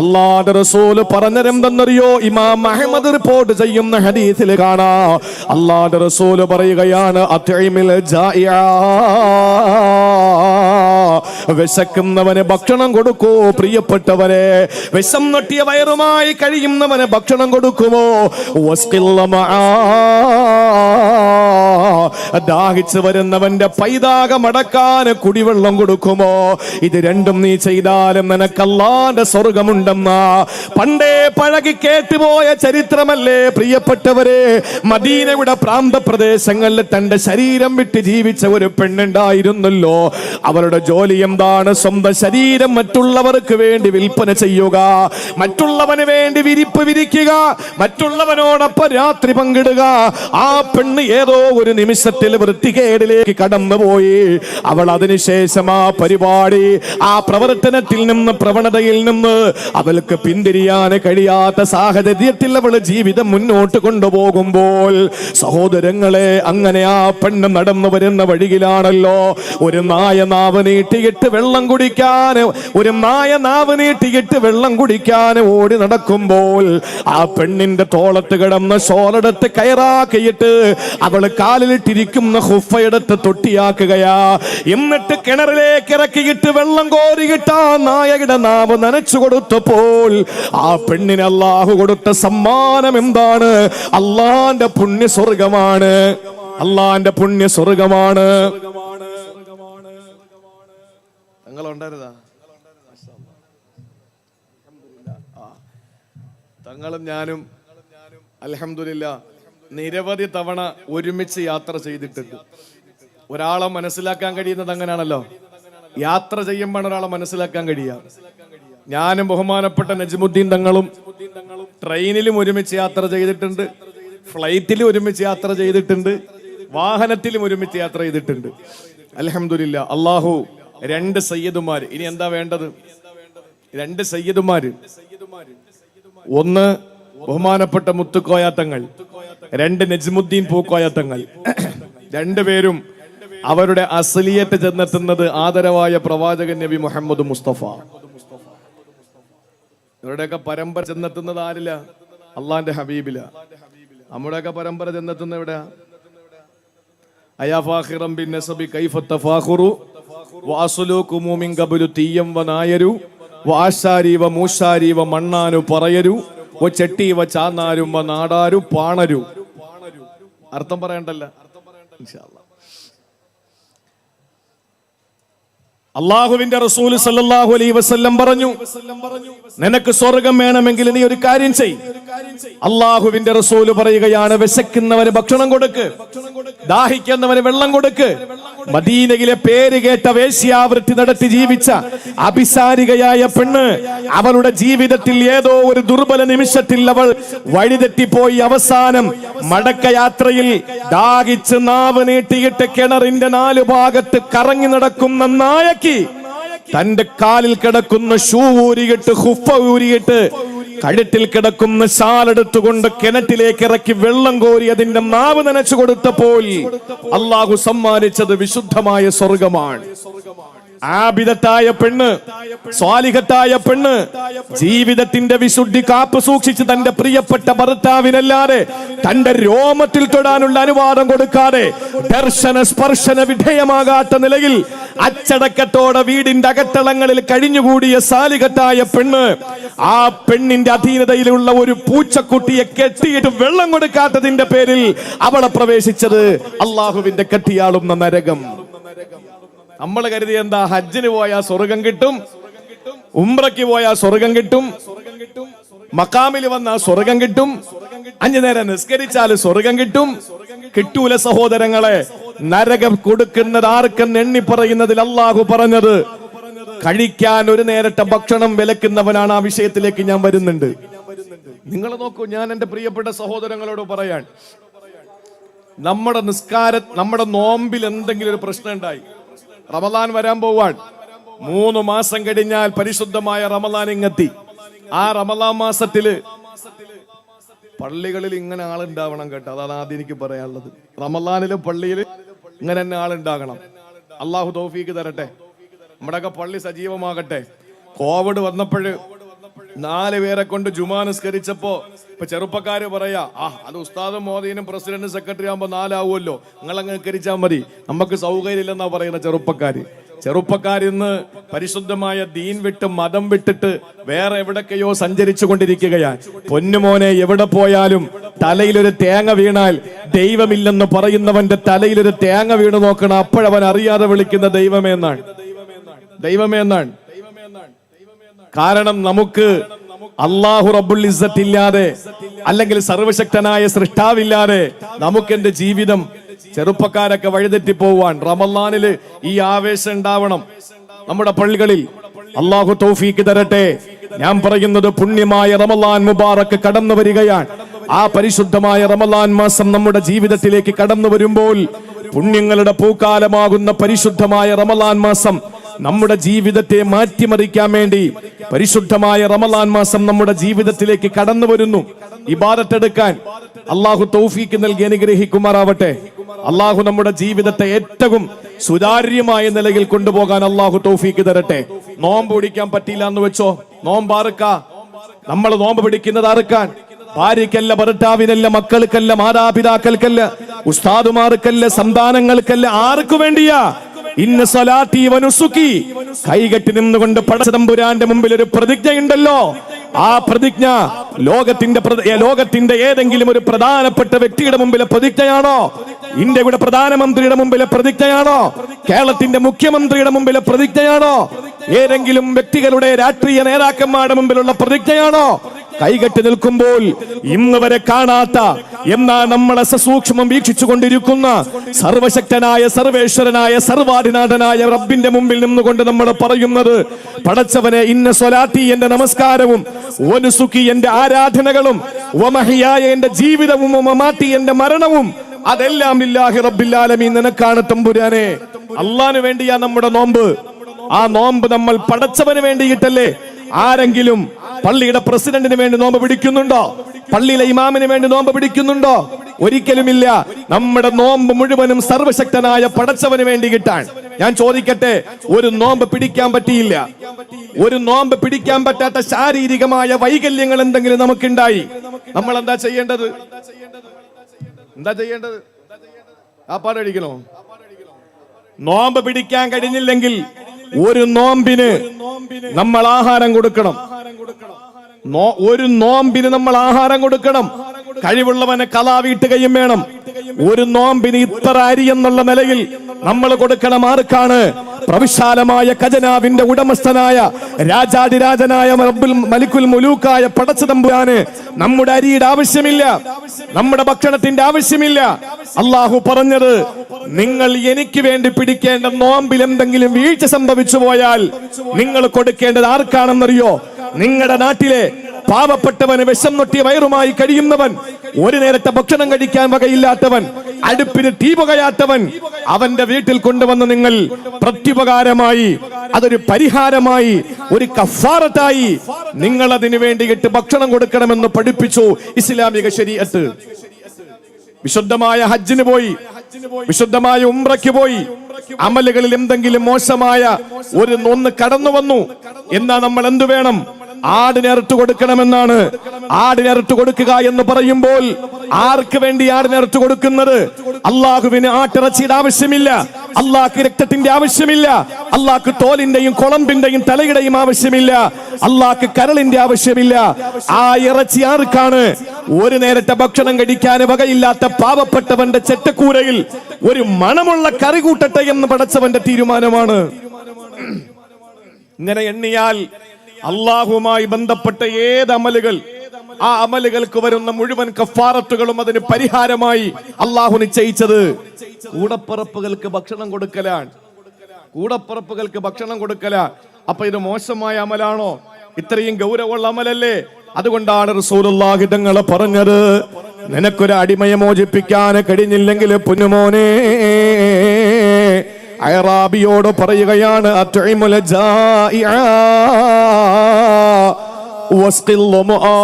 അല്ലാഹുവിന്റെ റസൂല് പറഞ്ഞതെന്തെന്നറിയോ? ഇമാം അഹ്മദ് റിപ്പോർട്ട് ചെയ്യുന്ന ഹദീസിൽ കാണാം, അല്ലാഹുവിന്റെ റസൂല് പറയുകയാണ്, അത്ഇമിൽ ജാഇഅ. വിശക്കുന്നവന് ഭക്ഷണം കൊടുക്കൂ പ്രിയപ്പെട്ടവരെ. വിശം നൊട്ടിയ വയറുമായി കഴിയുന്നവന് ഭക്ഷണം കൊടുക്കുമോ? ദാഹിച്ചു വരുന്നവന്റെ പൈതാകം അടക്കാൻ കുടിവെള്ളം കൊടുക്കുമോ? ഇത് രണ്ടും നീ ചെയ്താലും നിനക്ക് അല്ലാഹുവിന്റെ സ്വർഗമുണ്ടെന്ന പണ്ടേ പഴകി കേട്ടുപോയ ചരിത്രമല്ലേ പ്രിയപ്പെട്ടവരെ? മദീനയുടെ പ്രാന്തപ്രദേശങ്ങളിൽ തന്റെ ശരീരം വിട്ട് ജീവിച്ച ഒരു പെണ്ണുണ്ടായിരുന്നല്ലോ. അവരുടെ ജോലി എന്താണ്? സ്വന്തം ശരീരം മറ്റുള്ളവർക്ക് വേണ്ടി വിൽപ്പന ചെയ്യുക, മറ്റുള്ളവന് വേണ്ടി വിരിപ്പ് വിരിക്കുക, മറ്റുള്ളവനോടൊപ്പം രാത്രി പങ്കിടുക. ആ പെണ്ണ് ഏതോ ഒരു നിമിഷത്തിൽ വൃത്തികേടിലേക്ക് കടന്നുപോയി. അവൾ അതിനുശേഷം ആ പരിപാടി, ആ പ്രവർത്തനത്തിൽ നിന്ന്, പ്രവണതയിൽ നിന്ന് അവൾക്ക് പിന്തിരിയാൻ കഴിയാത്ത സാഹചര്യത്തിൽ അവൾ ജീവിതം മുന്നോട്ട് കൊണ്ടുപോകുമ്പോൾ സഹോദരങ്ങളെ, അങ്ങനെ ആ പെണ്ണ് നടന്നു വരുന്ന വഴിയിലാണല്ലോ ഒരു നായ നാവ് നീട്ടിയിട്ട് വെള്ളം കുടിക്കാൻ, ഒരു നായ നാവ് നീട്ടിയിട്ട് വെള്ളം കുടിക്കാൻ ഓടി നടക്കുമ്പോൾ ആ പെണ്ണിന്റെ തോളത്ത് കിടന്ന് ഷോളെടുത്ത് കയറാക്കിയിട്ട് അവള് കാലിലിട്ടിരിക്കുന്ന ഹുഫയെടുത്ത് തൊട്ടിയാക്കുകയാ. എന്നിട്ട് കിണറിലേക്ക് ഇറക്കിയിട്ട് വെള്ളം കോരിയിട്ട് ആ നായയുടെ നാവ് നനച്ചു കൊടുത്തപ്പോൾ ആ പെണ്ണിന് അല്ലാഹു കൊടുത്ത സമ്മാനം എന്താണ്? അല്ലാഹുവിന്റെ പുണ്യ സ്വർഗമാണ്. അല്ലാഹുവിന്റെ പുണ്യ സ്വർഗമാണ്. തങ്ങളും ഞാനും അൽഹംദുലില്ലാ നിരവധി തവണ ഒരുമിച്ച് യാത്ര ചെയ്തിട്ടുണ്ട്. ഒരാളെ മനസ്സിലാക്കാൻ കഴിയുന്നത് അങ്ങനെയാണല്ലോ, യാത്ര ചെയ്യുമ്പോൾ ഒരാളെ മനസ്സിലാക്കാൻ കഴിയുക. ഞാനും ബഹുമാനപ്പെട്ട നജ്മുദ്ദീൻ തങ്ങളും ട്രെയിനിലും ഒരുമിച്ച് യാത്ര ചെയ്തിട്ടുണ്ട്, ഫ്ലൈറ്റിലും ഒരുമിച്ച് യാത്ര ചെയ്തിട്ടുണ്ട്, വാഹനത്തിലും ഒരുമിച്ച് യാത്ര ചെയ്തിട്ടുണ്ട്. അൽഹംദുലില്ലാ അല്ലാഹു രണ്ട് സയ്യിദുമാര്, ഇനി എന്താ വേണ്ടത്? രണ്ട് സയ്യിദുമാര്, ഒന്ന് ബഹുമാനപ്പെട്ട മുത്തുക്കോയാത്തങ്ങൾ, രണ്ട് നജ്മുദ്ദീൻ പൂക്കോയാത്തങ്ങൾ. രണ്ടുപേരും അവരുടെ അസ്ലിയത്ത് ചെന്നെത്തുന്നത് ആദരവായ പ്രവാചകൻ നബി മുഹമ്മദ് മുസ്തഫ. ഇവരുടെയൊക്കെ പരമ്പര ചെന്നെത്തുന്നത് ആരില്ല? അള്ളാന്റെ ഹബീബില. നമ്മുടെയൊക്കെ പരമ്പര ചെന്നെത്തുന്ന എവിടെയാ? അയാ ഫാഖിറം ബിൻ നസബി കൈഫ തഫാഖുറു വഅസ്ലുകുമു മിൻ ഖബ്ലു തീയം വനായരു വആശാരി വമൂശാരി വമണ്ണാനു പറയരു വചട്ടി വചാനാരും വനാടാരു പാണരു. അർത്ഥം പറയണ്ടല്ല ഇൻഷാ അല്ലാഹ്. അള്ളാഹുവിന്റെ റസൂൽ സല്ലല്ലാഹു അലൈഹി വസല്ലം പറഞ്ഞു, നിനക്ക് സ്വർഗം വേണമെങ്കിൽ നീ ഒരു കാര്യം ചെയ്യ്. അള്ളാഹുവിന്റെ റസൂൽ പറയുകയാണ്, വിശക്കുന്നവന് ഭക്ഷണം കൊടുക്ക്, ദാഹിക്കുന്നവന് വെള്ളം കൊടുക്ക്. മദീനയിലെ പേര് കേട്ട വേശ്യാവൃത്തി നടത്തി ജീവിച്ച അഭിസാരികയായ പെണ്ണ്, അവളുടെ ജീവിതത്തിൽ ഏതോ ഒരു ദുർബല നിമിഷത്തിൽ അവൾ വഴിതെറ്റിപ്പോയി. അവസാനം മടക്കയാത്രയിൽ ദാഹിച്ച് നാവ് നീട്ടിയിട്ട് കിണറിന്റെ 4 ഭാഗത്ത് കറങ്ങി നടക്കുന്ന നായക്ക് തന്റെ കാലിൽ കിടക്കുന്ന ഷൂ ഊരിയിട്ട്, ഹുഫ ഊരിയിട്ട്, കഴുത്തിൽ കിടക്കുന്ന ഷാലെടുത്തുകൊണ്ട് കിണറ്റിലേക്ക് ഇറക്കി വെള്ളം കോരി അതിന്റെ നാവ് നനച്ചു കൊടുത്തപ്പോൾ അള്ളാഹു സമ്മാനിച്ചത് വിശുദ്ധമായ സ്വർഗമാണ്. ആബിദത്തായ പെണ്ണ്, സ്വാലിഹത്തായ പെണ്ണ്, ജീവിതത്തിന്റെ വിശുദ്ധി കാപ്പ് സൂക്ഷിച്ച് തന്റെ പ്രിയപ്പെട്ട ഭർത്താവിനല്ലാതെ തന്റെ രോമത്തിൽ തൊടാനുള്ള അനുവാദം കൊടുക്കാതെ ദർശന സ്പർശന വിധേയമാകാത്ത നിലയിൽ അച്ചടക്കത്തോടെ വീടിന്റെ അകത്തളങ്ങളിൽ കഴിഞ്ഞുകൂടിയ സാലിഹത്തായ പെണ്ണ്, ആ പെണ്ണിന്റെ അധീനതയിലുള്ള ഒരു പൂച്ചക്കുട്ടിയെ കെട്ടിയിട്ട് വെള്ളം കൊടുക്കാത്തതിന്റെ പേരിൽ അവളെ പ്രവേശിച്ചത് അള്ളാഹുവിന്റെ കെട്ടിയാളുന്ന നരകം. നമ്മൾ കരുതി എന്താ, ഹജ്ജിന് പോയാൽ സ്വർഗം കിട്ടും, ഉംറയ്ക്ക് പോയാൽ സ്വർഗം കിട്ടും, മക്കാമിൽ വന്നാൽ സ്വർഗം കിട്ടും, 5 നേരം നിസ്കരിച്ചാൽ സ്വർഗം കിട്ടും. കിട്ടൂല സഹോദരങ്ങളെ. നരകം കൊടുക്കുന്നത് ആർക്കെന്ന് എണ്ണി പറയുന്നതിൽ അള്ളാഹു പറഞ്ഞത്, കഴിക്കാൻ ഒരു നേരത്തെ ഭക്ഷണം വിലക്കുന്നവനാണ്. ആ വിഷയത്തിലേക്ക് ഞാൻ വരുന്നുണ്ട്. നിങ്ങൾ നോക്കൂ, ഞാൻ എന്റെ പ്രിയപ്പെട്ട സഹോദരങ്ങളോട് പറയാൻ, നമ്മുടെ നോമ്പിൽ എന്തെങ്കിലും ഒരു പ്രശ്നം ഉണ്ടായി, റമദാൻ വരാൻ പോവാൻ 3 മാസം കഴിഞ്ഞാൽ പരിശുദ്ധമായ റമദാൻ ഇങ്ങെത്തി. ആ റമദാൻ മാസത്തില് പള്ളികളിൽ ഇങ്ങനെ ആളുണ്ടാവണം കേട്ടോ. അതാണ് ആദ്യം എനിക്ക് പറയാനുള്ളത്. റമദാനില് പള്ളിയിൽ ഇങ്ങനെ തന്നെ ആളുണ്ടാകണം. അള്ളാഹു തൗഫീക്ക് തരട്ടെ, നമ്മുടെയൊക്കെ പള്ളി സജീവമാകട്ടെ. കോവിഡ് വന്നപ്പോഴ് 4 പേരെ കൊണ്ട് ജുമാ നിസ്കരിച്ചപ്പോ ഇപ്പൊ ചെറുപ്പക്കാര് പറയാ, അത് ഉസ്താദും മോദിനും പ്രസിഡന്റും സെക്രട്ടറി ആകുമ്പോ 4 ആവുമല്ലോ, നിങ്ങളങ്ങ് നിസ്കരിച്ചാൽ മതി, നമുക്ക് സൗകര്യം ഇല്ലെന്നാ പറയുന്ന ചെറുപ്പക്കാരിന്ന് പരിശുദ്ധമായ ദീൻ വിട്ട് മതം വിട്ടിട്ട് വേറെ എവിടൊക്കെയോ സഞ്ചരിച്ചു കൊണ്ടിരിക്കുകയാണ്. പൊന്നുമോനെ, എവിടെ പോയാലും തലയിലൊരു തേങ്ങ വീണാൽ ദൈവമില്ലെന്ന് പറയുന്നവന്റെ തലയിലൊരു തേങ്ങ വീണ് നോക്കണം, അപ്പോഴവൻ അറിയാതെ വിളിക്കുന്ന ദൈവമേന്നാണ്. കാരണം നമുക്ക് അല്ലാഹു റബ്ബുൽ ഇസ്സത്ത് ഇല്ലാതെ, അല്ലെങ്കിൽ സർവശക്തനായ സൃഷ്ടാവില്ലാതെ നമുക്ക് എന്റെ ജീവിതം, ചെറുപ്പക്കാരൊക്കെ വഴിതെറ്റി പോവാൻ. റമളാനില് ഈ ആവേശം ഉണ്ടാവണം നമ്മുടെ പള്ളികളിൽ. അല്ലാഹു തൗഫീക്ക് തരട്ടെ. ഞാൻ പറയുന്നത്, പുണ്യമായ റമളാൻ മുബാറക്ക് കടന്നു വരികയാണ്. ആ പരിശുദ്ധമായ റമളാൻ മാസം നമ്മുടെ ജീവിതത്തിലേക്ക് കടന്നു വരുമ്പോൾ, പുണ്യങ്ങളുടെ പൂക്കാലമാകുന്ന പരിശുദ്ധമായ റമളാൻ മാസം നമ്മുടെ ജീവിതത്തെ മാറ്റിമറിക്കാൻ വേണ്ടി പരിശുദ്ധമായ റമളാൻ മാസം നമ്മുടെ ജീവിതത്തിലേക്ക് കടന്നു വരുന്നു. ഇബാദത്തെടുക്കാൻ അള്ളാഹു തൗഫീക്ക് നൽകി അനുഗ്രഹിക്കുമാറാവട്ടെ. അള്ളാഹു നമ്മുടെ ജീവിതത്തെ ഏറ്റവും സുതാര്യമായ നിലയിൽ കൊണ്ടുപോകാൻ അള്ളാഹു തൗഫീക്ക് തരട്ടെ. നോമ്പ് പിടിക്കാൻ പറ്റിയില്ല എന്ന് വെച്ചോ, നോമ്പാർക്ക? നമ്മൾ നോമ്പ് പിടിക്കുന്നത് ആർക്കാൻ? ഭാര്യക്കല്ല, ഭർത്താവിനല്ല, മക്കൾക്കല്ല, മാതാപിതാക്കൾക്കല്ല, ഉസ്താദുമാർക്കല്ല, സന്താനങ്ങൾക്കല്ല. ആർക്കു വേണ്ടിയാ? ഇന്ന സ്വലാത്തി വനുസുക്കി, കൈകെട്ടി നിന്നുകൊണ്ട് പടച്ചതമ്പുരാന്റെ മുമ്പിൽ ഒരു പ്രതിജ്ഞയുണ്ടല്ലോ. ആ പ്രതിജ്ഞ ലോകത്തിന്റെ ഏതെങ്കിലും ഒരു പ്രധാനപ്പെട്ട വ്യക്തിയുടെ മുമ്പിലെ പ്രതിജ്ഞയാണോ? ഇന്ത്യയുടെ പ്രധാനമന്ത്രിയുടെ മുമ്പിലെ പ്രതിജ്ഞയാണോ? കേരളത്തിന്റെ മുഖ്യമന്ത്രിയുടെ മുമ്പിലെ പ്രതിജ്ഞയാണോ? ഏതെങ്കിലും വ്യക്തികളുടെ രാഷ്ട്രീയ നേതാക്കന്മാരുടെ മുമ്പിലുള്ള പ്രതിജ്ഞയാണോ? കൈകെട്ടി നിൽക്കുമ്പോൾ ഇന്ന് വരെ കാണാത്ത, എന്നാൽ നമ്മളെ സസൂക്ഷ്മം വീക്ഷിച്ചു കൊണ്ടിരിക്കുന്ന സർവശക്തനായ, സർവേശ്വരനായ, സർവാധിനാഥനായ റബ്ബിന്റെ മുമ്പിൽ നിന്നുകൊണ്ട് നമ്മൾ പറയുന്നത്, പടച്ചവനെ, ഇന്ന സ്വലാത്തി, എന്റെ നമസ്കാരവും, വനുസുക്കി, എന്റെ ആരാധനകളും, വമഹിയായ, എന്റെ ജീവിതവും, വമമാത്തി, എന്റെ മരണവും, അതെല്ലാം ലില്ലാഹി റബ്ബിൽ ആലമീൻ, നിനക്കാണ് തമ്പുരാനെ. അള്ളാഹ്നു വേണ്ടിയാ നമ്മുടെ നോമ്പ്. ആ നോമ്പ് നമ്മൾ പടച്ചവന് വേണ്ടിയിട്ടല്ലേ? ആരെങ്കിലും പള്ളിയുടെ പ്രസിഡന്റിന് വേണ്ടി നോമ്പ് പിടിക്കുന്നുണ്ടോ? പള്ളിയിലെ ഇമാമിന് വേണ്ടി നോമ്പ് പിടിക്കുന്നുണ്ടോ? ഒരിക്കലുമില്ല. നമ്മുടെ നോമ്പ് മുഴുവനും സർവശക്തനായ പടച്ചവന് വേണ്ടി കിട്ടാൻ. ഞാൻ ചോദിക്കട്ടെ, ഒരു നോമ്പ് പിടിക്കാൻ പറ്റിയില്ല, ഒരു നോമ്പ് പിടിക്കാൻ പറ്റാത്ത ശാരീരികമായ വൈകല്യങ്ങൾ എന്തെങ്കിലും നമുക്കുണ്ടായി, നമ്മൾ എന്താ ചെയ്യേണ്ടത്? ആ പാടടിക്കണോ? നോമ്പ് പിടിക്കാൻ കഴിഞ്ഞില്ലെങ്കിൽ ഒരു നോമ്പിന് നമ്മൾ ആഹാരം കൊടുക്കണം. ഒരു നോമ്പിന് നമ്മൾ ആഹാരം കൊടുക്കണം. കഴിവുള്ളവനെ കലാ വീട്ടുകയും വേണം. ഒരു നോമ്പിന് ഇത്ര അരി എന്നുള്ള നിലയിൽ നമ്മൾ കൊടുക്കണം. ആർക്കാണ്? പ്രവിശാലമായ ഖജനാവിന്റെ ഉടമസ്ഥനായ, രാജാതിരാജനായ റബ്ബുൽ മലിക്കുൽ മുലൂക്കായ പടച്ചതമ്പുരാന് നമ്മുടെ അരിയുടെ ആവശ്യമില്ല, നമ്മുടെ ഭക്ഷണത്തിന്റെ ആവശ്യമില്ല. അള്ളാഹു പറഞ്ഞത്, നിങ്ങൾ എനിക്ക് വേണ്ടി പിടിക്കേണ്ട നോമ്പിൽ എന്തെങ്കിലും വീഴ്ച സംഭവിച്ചു പോയാൽ നിങ്ങൾ കൊടുക്കേണ്ടത് ആർക്കാണെന്നറിയോ? നിങ്ങളുടെ നാട്ടിലെ പാവപ്പെട്ടവന്, വിഷം നൊട്ടിയ വയറുമായി കഴിയുന്നവൻ, ഒരു നേരത്തെ ഭക്ഷണം കഴിക്കാൻ വകയില്ലാത്തവൻ, അടുപ്പിന് തീ പുകയാത്തവൻ, അവന്റെ വീട്ടിൽ കൊണ്ടുവന്ന് നിങ്ങൾ പ്രത്യുപകാരമായി, അതൊരു പരിഹാരമായി, ഒരു കഫാറത്തായി നിങ്ങൾ അതിനു വേണ്ടിയിട്ട് ഭക്ഷണം കൊടുക്കണമെന്ന് പഠിപ്പിച്ചു ഇസ്ലാമിക ശരീഅത്ത്. വിശുദ്ധമായ ഹജ്ജിന് പോയി, വിശുദ്ധമായ ഉംറയ്ക്ക് പോയി, അമലുകളിൽ എന്തെങ്കിലും മോശമായ ഒന്ന് കടന്നു വന്നു എന്നാ നമ്മൾ എന്തു വേണം? ആടിനെ അറുത്തു കൊടുക്കണമെന്നാണ്. ആടിനെ അറുത്തു കൊടുക്കുക എന്ന് പറയുമ്പോൾ ആർക്ക് വേണ്ടി ആടിനെ അറുത്തു കൊടുക്കുന്നത്? അള്ളാഹുവിന് ആട്ടിറച്ചിയുടെ ആവശ്യമില്ല, അള്ളാഹ്ക്ക് രക്തത്തിന്റെ ആവശ്യമില്ല, അള്ളാഹ്ക്ക് തോലിന്റെയും കുളമ്പിന്റെയും തലയുടെയും ആവശ്യമില്ല, അള്ളാഹ്ക്ക് കരളിന്റെ ആവശ്യമില്ല. ആ ഇറച്ചി ആർക്കാണ്? ഒരു നേരത്തെ ഭക്ഷണം കഴിക്കാൻ വകയില്ലാത്ത പാവപ്പെട്ടവന്റെ ചെറ്റക്കൂരയിൽ ഒരു മണമുള്ള കറി കൂട്ടട്ടെ എന്ന് പടച്ചവന്റെ തീരുമാനമാണ്. ഇങ്ങനെ എണ്ണിയാൽ അള്ളാഹുമായി ബന്ധപ്പെട്ട ഏത് അമലുകൾ, ആ അമലുകൾക്ക് വരുന്ന മുഴുവൻ കഫാറത്തുകളും അതിന് പരിഹാരമായി അള്ളാഹു നിശ്ചയിച്ചത് കൂടപ്പിറപ്പുകൾക്ക് ഭക്ഷണം കൊടുക്കലാണ്. കൂടപ്പിറപ്പുകൾക്ക് ഭക്ഷണം കൊടുക്കല. അപ്പൊ ഇത് മോശമായ അമലാണോ? ഇത്രയും ഗൗരവമുള്ള അമലല്ലേ? അതുകൊണ്ടാണ് റസൂലുള്ളാഹി തങ്ങളെ പറഞ്ഞത്, നിനക്കൊരു അടിമയെ മോചിപ്പിക്കാൻ കഴിഞ്ഞില്ലെങ്കിൽ പൊന്നുമോനെ, അയറാബിയോട് പറയുകയാണ്, അത്ഇമുൽ ജാഇഅ വസ്ഖിൽ ളുമുആൻ,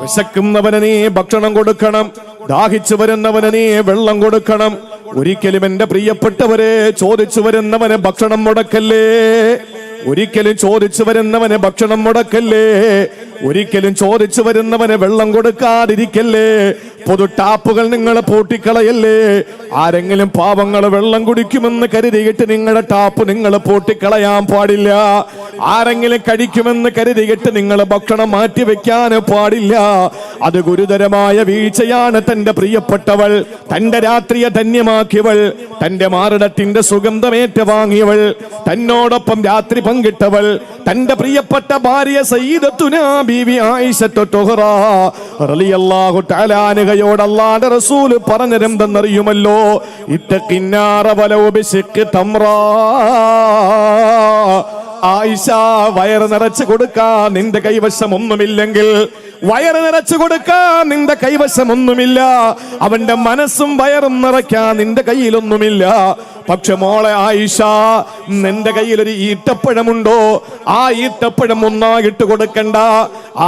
വിശക്കുന്നവന് നീ ഭക്ഷണം കൊടുക്കണം, ദാഹിച്ചു വരുന്നവന് നീ വെള്ളം കൊടുക്കണം. ഒരിക്കലും എന്റെ പ്രിയപ്പെട്ടവരെ, ചോദിച്ചു വരുന്നവന് ഭക്ഷണം മുടക്കല്ലേ, ഒരിക്കലും ചോദിച്ചു വരുന്നവന് ഭക്ഷണം മുടക്കല്ലേ, ഒരിക്കലും ചോദിച്ചു വരുന്നവന് വെള്ളം കൊടുക്കാതിരിക്കല്ലേ. പൊതു ടാപ്പുകൾ നിങ്ങൾ പൂട്ടിക്കളയല്ലേ. ആരെങ്കിലും പാവങ്ങൾ വെള്ളം കുടിക്കുമെന്ന് കരുതിയിട്ട് നിങ്ങളുടെ ടാപ്പ് നിങ്ങൾ പൂട്ടിക്കളയാൻ പാടില്ല. ആരെങ്കിലും കഴിക്കുമെന്ന് കരുതിയിട്ട് നിങ്ങൾ ഭക്ഷണം മാറ്റി വെക്കാൻ പാടില്ല. അത് ഗുരുതരമായ വീഴ്ചയാണ്. തന്റെ പ്രിയപ്പെട്ടവൾ, തന്റെ രാത്രിയെ ധന്യമാക്കിയവൾ, തന്റെ മാറിടത്തിന്റെ സുഗന്ധമേറ്റ് വാങ്ങിയവൾ, തന്നോടൊപ്പം രാത്രി പങ്കിട്ടവൾ, തന്റെ പ്രിയപ്പെട്ട ഭാര്യ സയ്യിദത്തുനാ ബീവി ആയിഷത്തു തുഹ്റ റളിയല്ലാഹു തആല അൻഹയോട് അല്ലാഹുവിന്റെ റസൂൽ പറഞ്ഞതെന്തെന്നറിയുമല്ലോ? ഇത്തഖിന്നാറ വലൗ ബിശിഖ് തംറാ. ആയിഷ, വയറ് നിറച്ചു കൊടുക്കാൻ നിന്റെ കൈവശം ഒന്നുമില്ലെങ്കിൽ, വയറ് നിറച്ചു കൊടുക്കാൻ നിന്റെ കൈവശം ഒന്നുമില്ല, അവന്റെ മനസ്സും വയറും നിറയ്ക്കാൻ നിന്റെ കയ്യിലൊന്നുമില്ല. പക്ഷെ മോളെ ആയിഷ, നിന്റെ കയ്യിൽ ഒരു ഈത്തപ്പഴമുണ്ടോ? ആ ഈത്തപ്പഴം ഒന്നായിട്ട് കൊടുക്കണ്ട.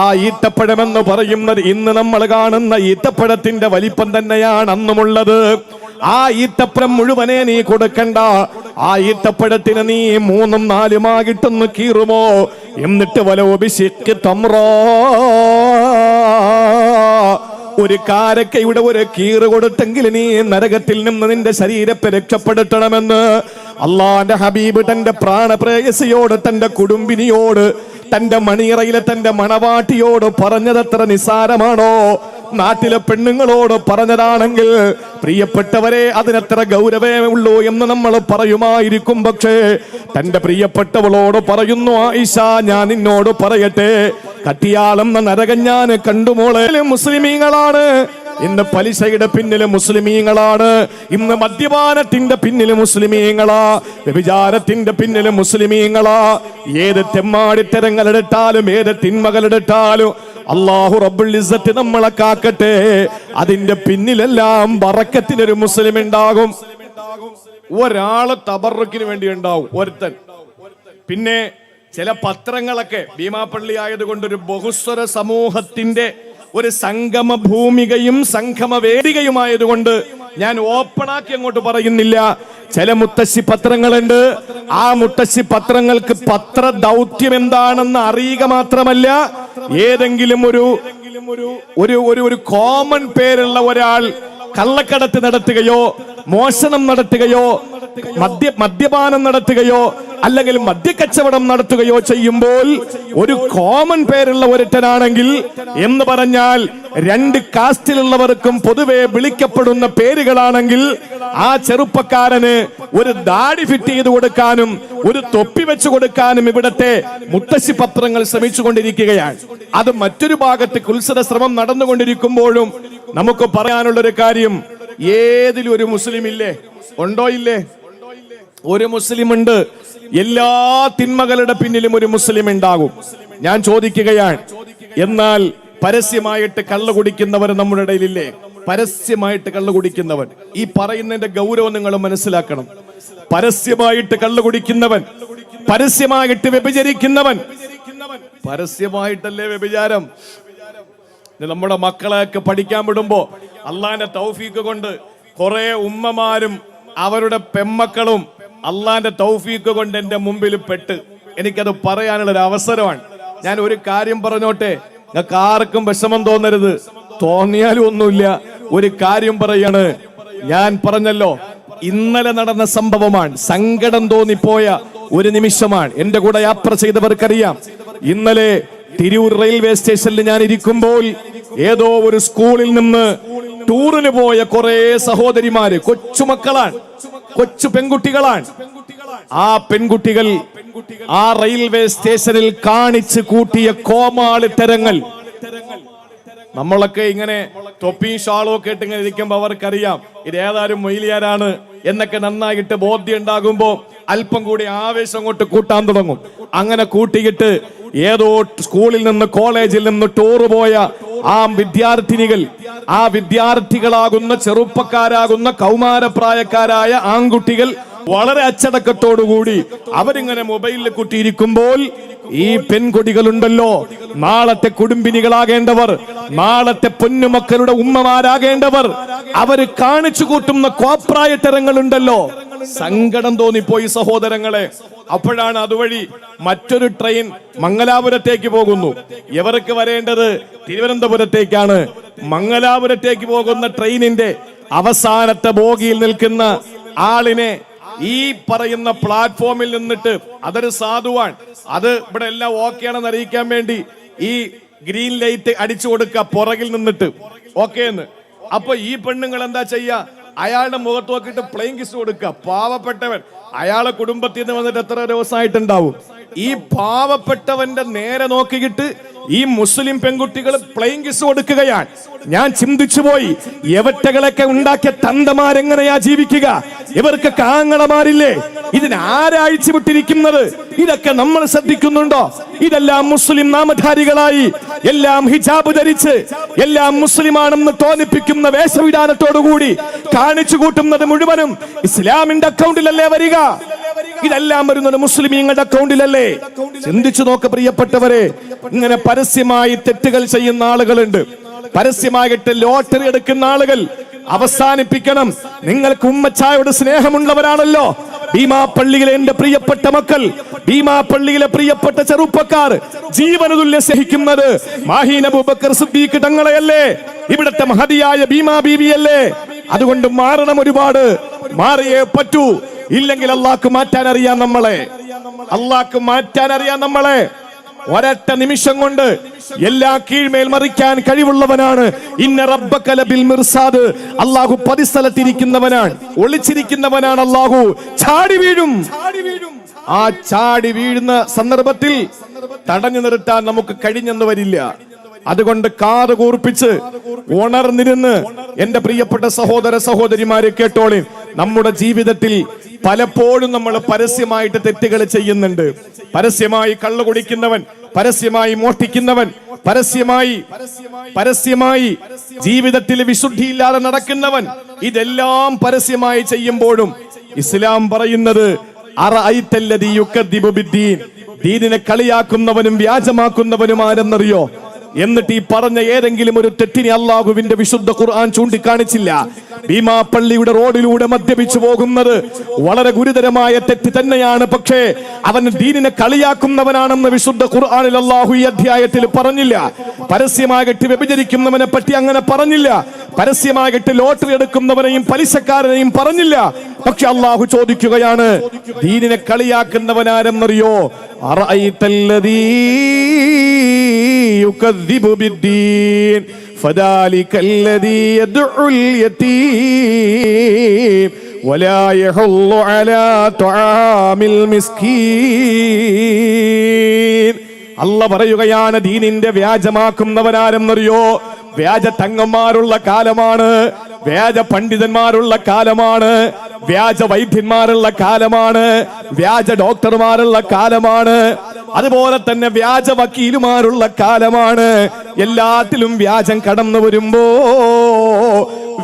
ആ ഈത്തപ്പഴം എന്ന് പറയുന്നത് ഇന്ന് നമ്മൾ കാണുന്ന ഈത്തപ്പഴത്തിന്റെ വലിപ്പം തന്നെയാണ് അന്നുമുള്ളത്. ആ ഈത്തപ്പഴം മുഴുവനെ നീ കൊടുക്കണ്ട. ആ ഈത്തപ്പഴത്തിന് നീ 3ഉം 4ഉമായിട്ടൊന്ന് കീറുമോ? എന്നിട്ട് വലോബിശിക്ക് തമ്രോ, ഒരു കാരക്കയുടെ ഒരു കീറ് കൊടുത്തെങ്കിൽ നീ നരകത്തിൽ നിന്ന് നിന്റെ ശരീരത്തെ രക്ഷപ്പെടുത്തണമെന്ന് അള്ളാന്റെ ഹബീബ് തന്റെ പ്രാണപ്രേയസിയോട്, തന്റെ കുടുംബിനിയോട്, തന്റെ മണിയറയിലെ തന്റെ മണവാട്ടിയോട് പറഞ്ഞതത്ര നിസാരമാണോ? നാട്ടിലെ പെണ്ണുങ്ങളോട് പറഞ്ഞതാണെങ്കിൽ പ്രിയപ്പെട്ടവരെ അതിനത്ര ഗൗരവമേ ഉള്ളൂ എന്ന് നമ്മൾ പറയുമായിരിക്കും. പക്ഷേ തന്റെ പ്രിയപ്പെട്ടവളോട് പറയുന്നു, ആയിഷ ഞാൻ നിന്നോട് പറയട്ടെ, കട്ടിയാളെന്ന നരകം ഞാൻ കണ്ടുമോളെ. മുസ്ലിമീങ്ങളാണ് ഇന്ന് പലിശയുടെ പിന്നില് മുസ്ലിമീങ്ങളാണ്, ഇന്ന് മദ്യപാനത്തിന്റെ പിന്നില് മുസ്ലിമീങ്ങളാ, വ്യഭിചാരത്തിന്റെ പിന്നില് മുസ്ലിമീങ്ങളാ. ഏത് തെമ്മാടിത്തരങ്ങളെടുത്താലും ഏത് തിന്മകളെടുത്താലും അല്ലാഹു റബ്ബുൽ ഇസ്സത്ത് നമ്മളെ കാക്കട്ടെ. അതിന്റെ പിന്നിലെല്ലാം ബറക്കത്തിനൊരു മുസ്ലിം ഉണ്ടാകും. ഒരാള് തബറുക്കിന് വേണ്ടി ഉണ്ടാവും, ഒരുത്തൻ. പിന്നെ ചില പത്രങ്ങളൊക്കെ ഭീമാപ്പള്ളി ആയതുകൊണ്ട് ഒരു ബഹുസ്വര സമൂഹത്തിന്റെ ഒരു സംഗമ ഭൂമികയും സംഗമ വേദികയുമായതുകൊണ്ട് ഞാൻ ഓപ്പണാക്കി അങ്ങോട്ട് പറയുന്നില്ല. ചില മുത്തശ്ശി പത്രങ്ങളുണ്ട്. ആ മുത്തശ്ശി പത്രങ്ങൾക്ക് പത്ര ദൗത്യം എന്താണെന്ന് അറിയുക മാത്രമല്ല, ഏതെങ്കിലും ഒരു കോമൺ പേരുള്ള ഒരാൾ കള്ളക്കടത്ത് നടത്തുകയോ മോഷണം നടത്തുകയോ മദ്യപാനം നടത്തുകയോ അല്ലെങ്കിൽ മദ്യക്കച്ചവടം നടത്തുകയോ ചെയ്യുമ്പോൾ ഒരു കോമൺ പേരുള്ള ഒരുത്തനാണെങ്കിൽ എന്ന് പറഞ്ഞാൽ രണ്ട് കാസ്റ്റിലുള്ളവർക്കും പൊതുവെ വിളിക്കപ്പെടുന്ന പേരുകളാണെങ്കിൽ ആ ചെറുപ്പക്കാരന് ഒരു ദാടി ഫിറ്റ് ചെയ്ത് കൊടുക്കാനും ഒരു തൊപ്പി വെച്ചു കൊടുക്കാനും ഇവിടത്തെ മുത്തശ്ശി പത്രങ്ങൾ ശ്രമിച്ചുകൊണ്ടിരിക്കുകയാണ്. അത് മറ്റൊരു ഭാഗത്ത് കുൽസിത ശ്രമം നടന്നുകൊണ്ടിരിക്കുമ്പോഴും നമുക്ക് പറയാനുള്ളൊരു കാര്യം, ഏതിലും ഒരു മുസ്ലിം ഇല്ലേ? ഉണ്ടോ? ഇല്ലേ? ഒരു മുസ്ലിം ഉണ്ട്. എല്ലാ തിന്മകളുടെ പിന്നിലും ഒരു മുസ്ലിം ഉണ്ടാകും. ഞാൻ ചോദിക്കുകയാണ്, എന്നാൽ പരസ്യമായിട്ട് കള്ളു കുടിക്കുന്നവർ നമ്മുടെ ഇടയിലില്ലേ? പരസ്യമായിട്ട് കള്ളു കുടിക്കുന്നവൻ, ഈ പറയുന്നതിന്റെ ഗൗരവം നിങ്ങൾ മനസ്സിലാക്കണം. പരസ്യമായിട്ട് കള്ളു കുടിക്കുന്നവൻ, പരസ്യമായിട്ട് വ്യഭിചരിക്കുന്നവൻ, പരസ്യമായിട്ടല്ലേ വ്യഭിചാരം. നമ്മുടെ മക്കളെയൊക്കെ പഠിക്കാൻ വിടുമ്പോ അള്ളാന്റെ തൗഫീക്ക് കൊണ്ട് കുറെ ഉമ്മമാരും അവരുടെ പെമ്മക്കളും അള്ളാന്റെ തൗഫീക്ക് കൊണ്ട് എന്റെ മുമ്പിൽ പെട്ട്. എനിക്കത് പറയാനുള്ളൊരു അവസരമാണ്. ഞാൻ ഒരു കാര്യം പറഞ്ഞോട്ടെ, നിങ്ങൾക്ക് ആർക്കും വിഷമം തോന്നരുത്, തോന്നിയാലും ഒന്നുമില്ല. ഒരു കാര്യം പറയാണ്, ഞാൻ പറഞ്ഞല്ലോ ഇന്നലെ നടന്ന സംഭവമാണ്, സങ്കടം തോന്നിപ്പോയ ഒരു നിമിഷമാണ്. എന്റെ കൂടെ യാത്ര ചെയ്തവർക്കറിയാം. ഇന്നലെ തിരൂർ റെയിൽവേ സ്റ്റേഷനിൽ ഞാൻ ഇരിക്കുമ്പോൾ ഏതോ ഒരു സ്കൂളിൽ നിന്ന് ടൂറിന് പോയ കുറെ സഹോദരിമാര്, കൊച്ചുമക്കളാണ്, കൊച്ചു പെൺകുട്ടികളാണ്. ആ പെൺകുട്ടികൾ ആ റെയിൽവേ സ്റ്റേഷനിൽ കാണിച്ചു കൂട്ടിയ കോമാളിത്തരങ്ങൾ, നമ്മളൊക്കെ ഇങ്ങനെ തൊപ്പിയും ഷാളും ഒക്കെ ഇട്ട് ഇങ്ങനെ ഇരിക്കുമ്പോ അവർക്കറിയാം ഇത് ഏതായാലും മൊയ്ലിയാരാണ് എന്നൊക്കെ നന്നായിട്ട് ബോധ്യം ഉണ്ടാകുമ്പോ അല്പം കൂടി ആവേശം കൊണ്ട് കൂട്ടാൻ തുടങ്ങും. അങ്ങനെ കൂട്ടിയിട്ട് ഏതോ സ്കൂളിൽ നിന്ന് കോളേജിൽ നിന്ന് ടൂർ പോയ ആ വിദ്യാർത്ഥിനികൾ, ആ വിദ്യാർത്ഥികളാകുന്ന ചെറുപ്പക്കാരാകുന്ന കൗമാരപ്രായക്കാരായ ആൺകുട്ടികൾ വളരെ അച്ചടക്കത്തോടുകൂടി അവരിങ്ങനെ മൊബൈലിൽ കുട്ടിയിരിക്കുമ്പോൾ ഈ പെൺകുട്ടികളുണ്ടല്ലോ, നാളത്തെ കുടുംബിനികളാകേണ്ടവർ, നാളത്തെ പൊന്നുമക്കളുടെ ഉമ്മമാരാകേണ്ടവർ, അവര് കാണിച്ചു കൂട്ടുന്ന കോപ്രായത്തരങ്ങളുണ്ടല്ലോ, സങ്കടം തോന്നിപ്പോയി സഹോദരങ്ങളെ. അപ്പോഴാണ് അതുവഴി മറ്റൊരു ട്രെയിൻ മംഗലാപുരത്തേക്ക് പോകുന്നു. ഇവർക്ക് വരേണ്ടത് തിരുവനന്തപുരത്തേക്കാണ്. മംഗലാപുരത്തേക്ക് പോകുന്ന ട്രെയിനിന്റെ അവസാനത്തെ ബോഗിയിൽ നിൽക്കുന്ന ആളിനെ ഈ പറയുന്ന പ്ലാറ്റ്ഫോമിൽ നിന്നിട്ട്, അതൊരു സാധുവാണ്, അത് ഇവിടെ എല്ലാം ഓക്കെ ആണെന്ന് അറിയിക്കാൻ വേണ്ടി ഈ ഗ്രീൻ ലൈറ്റ് അടിച്ചു കൊടുക്കുക പുറകിൽ നിന്നിട്ട്, ഓക്കെ എന്ന്. അപ്പൊ ഈ പെണ്ണുങ്ങൾ എന്താ ചെയ്യാ? അയാളുടെ മുഖത്ത് നോക്കിയിട്ട് പ്ലെയിൻ കിസ് കൊടുക്കുക. പാവപ്പെട്ടവൻ, അയാളെ കുടുംബത്തിൽ നിന്ന് വന്നിട്ട് എത്ര ദിവസമായിട്ടുണ്ടാവും. ഈ പാവപ്പെട്ടവന്റെ നേരെ നോക്കിയിട്ട് ഈ മുസ്ലിം പെൺകുട്ടികൾ പ്ലെയിൻ കിസ് കൊടുക്കുകയാണ്. ഞാൻ ചിന്തിച്ചു പോയി, എവറ്റകളൊക്കെ ഉണ്ടാക്കിയ തന്തമാരെങ്ങനെയാ ജീവിക്കുക? ഇവർക്ക് കാങ്ങളമാരില്ലേ? ഇതിനാരാഴ്ച വിട്ടിരിക്കുന്നത്? ഇതൊക്കെ നമ്മൾ ശ്രദ്ധിക്കുന്നുണ്ടോ? ഇതെല്ലാം മുസ്ലിം നാമധാരികളായി, എല്ലാം ഹിജാബ് ധരിച്ച്, എല്ലാം മുസ്ലിമാണെന്ന് തോന്നിപ്പിക്കുന്ന വേഷവിധാനത്തോടുകൂടി കാണിച്ചു കൂട്ടുന്നത് മുഴുവനും ഇസ്ലാമിന്റെ അക്കൗണ്ടിലല്ലേ വരിക? ഇതെല്ലാം വരുന്നത് മുസ്ലിമീങ്ങളുടെ അക്കൗണ്ടിലല്ലേ? ചിന്തിച്ചു നോക്ക് പ്രിയപ്പെട്ടവരെ. ഇങ്ങനെ പരസ്യമായി തെറ്റുകൾ ചെയ്യുന്ന ആളുകളുണ്ട്, പരസ്യമായിട്ട് ലോട്ടറി എടുക്കുന്ന ആളുകൾ. അവസാനിപ്പിക്കണം. നിങ്ങൾക്ക് ഉമ്മച്ചായോട് സ്നേഹമുള്ളവരാണല്ലോ. ഭീമാപ്പള്ളിയിലെ എന്റെ പ്രിയപ്പെട്ട മക്കൾ, ഭീമാപ്പള്ളിയിലെ പ്രിയപ്പെട്ട ചെറുപ്പക്കാർ ജീവന് തുല്യം സ്നേഹിക്കുന്നത് മാഹീൻ അബൂബക്കർ സിദ്ദീഖ് തങ്ങളെയല്ലേ? ഇവിടത്തെ മഹതിയായ ഭീമാ ബീവിയല്ലേ? അതുകൊണ്ട് മാറണം, ഒരുപാട് മാറിയേ പറ്റൂ. ഇല്ലെങ്കിൽ അള്ളാഹ്ക്ക് മാറ്റാൻ അറിയാം നമ്മളെ, അള്ളാഹ്ക്ക് മാറ്റാൻ അറിയാം നമ്മളെ. ഒരൊറ്റ നിമിഷം കൊണ്ട് എല്ലാ കീഴ്മേൽ മറിക്കാൻ കഴിവുള്ളവനാണ്. ഇന്ന റബ്ബക ലബിൽ മിർസാദ്. അല്ലാഹു പരിസ്ഥലത്തിരിക്കുന്നവനാണ്, ഒളിച്ചിരിക്കുന്നവനാണ്. അല്ലാഹു ചാടി വീഴും. ആ ചാടി വീഴുന്ന സന്ദർഭത്തിൽ തടഞ്ഞു നിർത്താൻ നമുക്ക് കഴിഞ്ഞെന്ന് വരില്ല. അതുകൊണ്ട് കാത് കൂർപ്പിച്ച് ഉണർന്നിരുന്ന് എന്റെ പ്രിയപ്പെട്ട സഹോദര സഹോദരിമാരെ കേട്ടോളി. നമ്മുടെ ജീവിതത്തിൽ പലപ്പോഴും നമ്മൾ പരസ്യമായിട്ട് തെറ്റുകൾ ചെയ്യുന്നുണ്ട്. പരസ്യമായി കള്ളു കുടിക്കുന്നവൻ, പരസ്യമായി മോഷ്ടിക്കുന്നവൻ, പരസ്യമായി ജീവിതത്തിൽ വിശുദ്ധിയില്ലാതെ നടക്കുന്നവൻ, ഇതെല്ലാം പരസ്യമായി ചെയ്യുമ്പോഴും ഇസ്ലാം പറയുന്നത് അറഅയ്തല്ലദീ യുകദ്ദിബു ബിദ്ദീൻ, ദീനിനെ കളിയാക്കുന്നവനും വ്യാജമാക്കുന്നവനും ആരെന്നറിയോ? എന്നിട്ട് ഈ പറഞ്ഞ ഏതെങ്കിലും ഒരു തെറ്റിനെ അള്ളാഹുവിന്റെ വിശുദ്ധ ഖുർആൻ ചൂണ്ടിക്കാണിച്ചില്ല. ഭീമാ പള്ളിയുടെ റോഡിലൂടെ മദ്യപിച്ചു പോകുന്നത് വളരെ ഗുരുതരമായ തെറ്റ് തന്നെയാണ്. പക്ഷേ അവൻ ദീനിനെ കളിയാക്കുന്നവനാണെന്ന് വിശുദ്ധ ഖുർആനിൽ അള്ളാഹു ഈ അധ്യായത്തിൽ പറഞ്ഞില്ല. പരസ്യമായിട്ട് വ്യഭിചരിക്കുന്നവനെ പറ്റി അങ്ങനെ പറഞ്ഞില്ല. പരസ്യമായിട്ട് ലോട്ടറി എടുക്കുന്നവനെയും പലിശക്കാരനെയും പറഞ്ഞില്ല. പക്ഷെ അള്ളാഹു ചോദിക്കുകയാണ്, ദീനിനെ കളിയാക്കുന്നവനാരെന്നറിയോ? അറഅയ്തല്ലദീ യുകദ്ദിബു ബിദ്ദീൻ ഫദാലികല്ലദീ യദ്ഉൽ യതീം വലാ യഹുല്ലു അലാ തുആമിൽ മിസ്കീൻ. അല്ലാഹു പറയുകയാണ്, ദീനിന്റെ വ്യാജമാക്കുന്നവനാരെന്നറിയോ? വ്യാജ തങ്ങന്മാരുള്ള കാലമാണ്, വ്യാജ പണ്ഡിതന്മാരുള്ള കാലമാണ്, വ്യാജ വൈദ്യന്മാരുള്ള കാലമാണ്, വ്യാജ ഡോക്ടർമാരുള്ള കാലമാണ്, അതുപോലെ തന്നെ വ്യാജ വക്കീലുമാരുള്ള കാലമാണ്. എല്ലാത്തിലും വ്യാജം കടന്നു വരുമ്പോ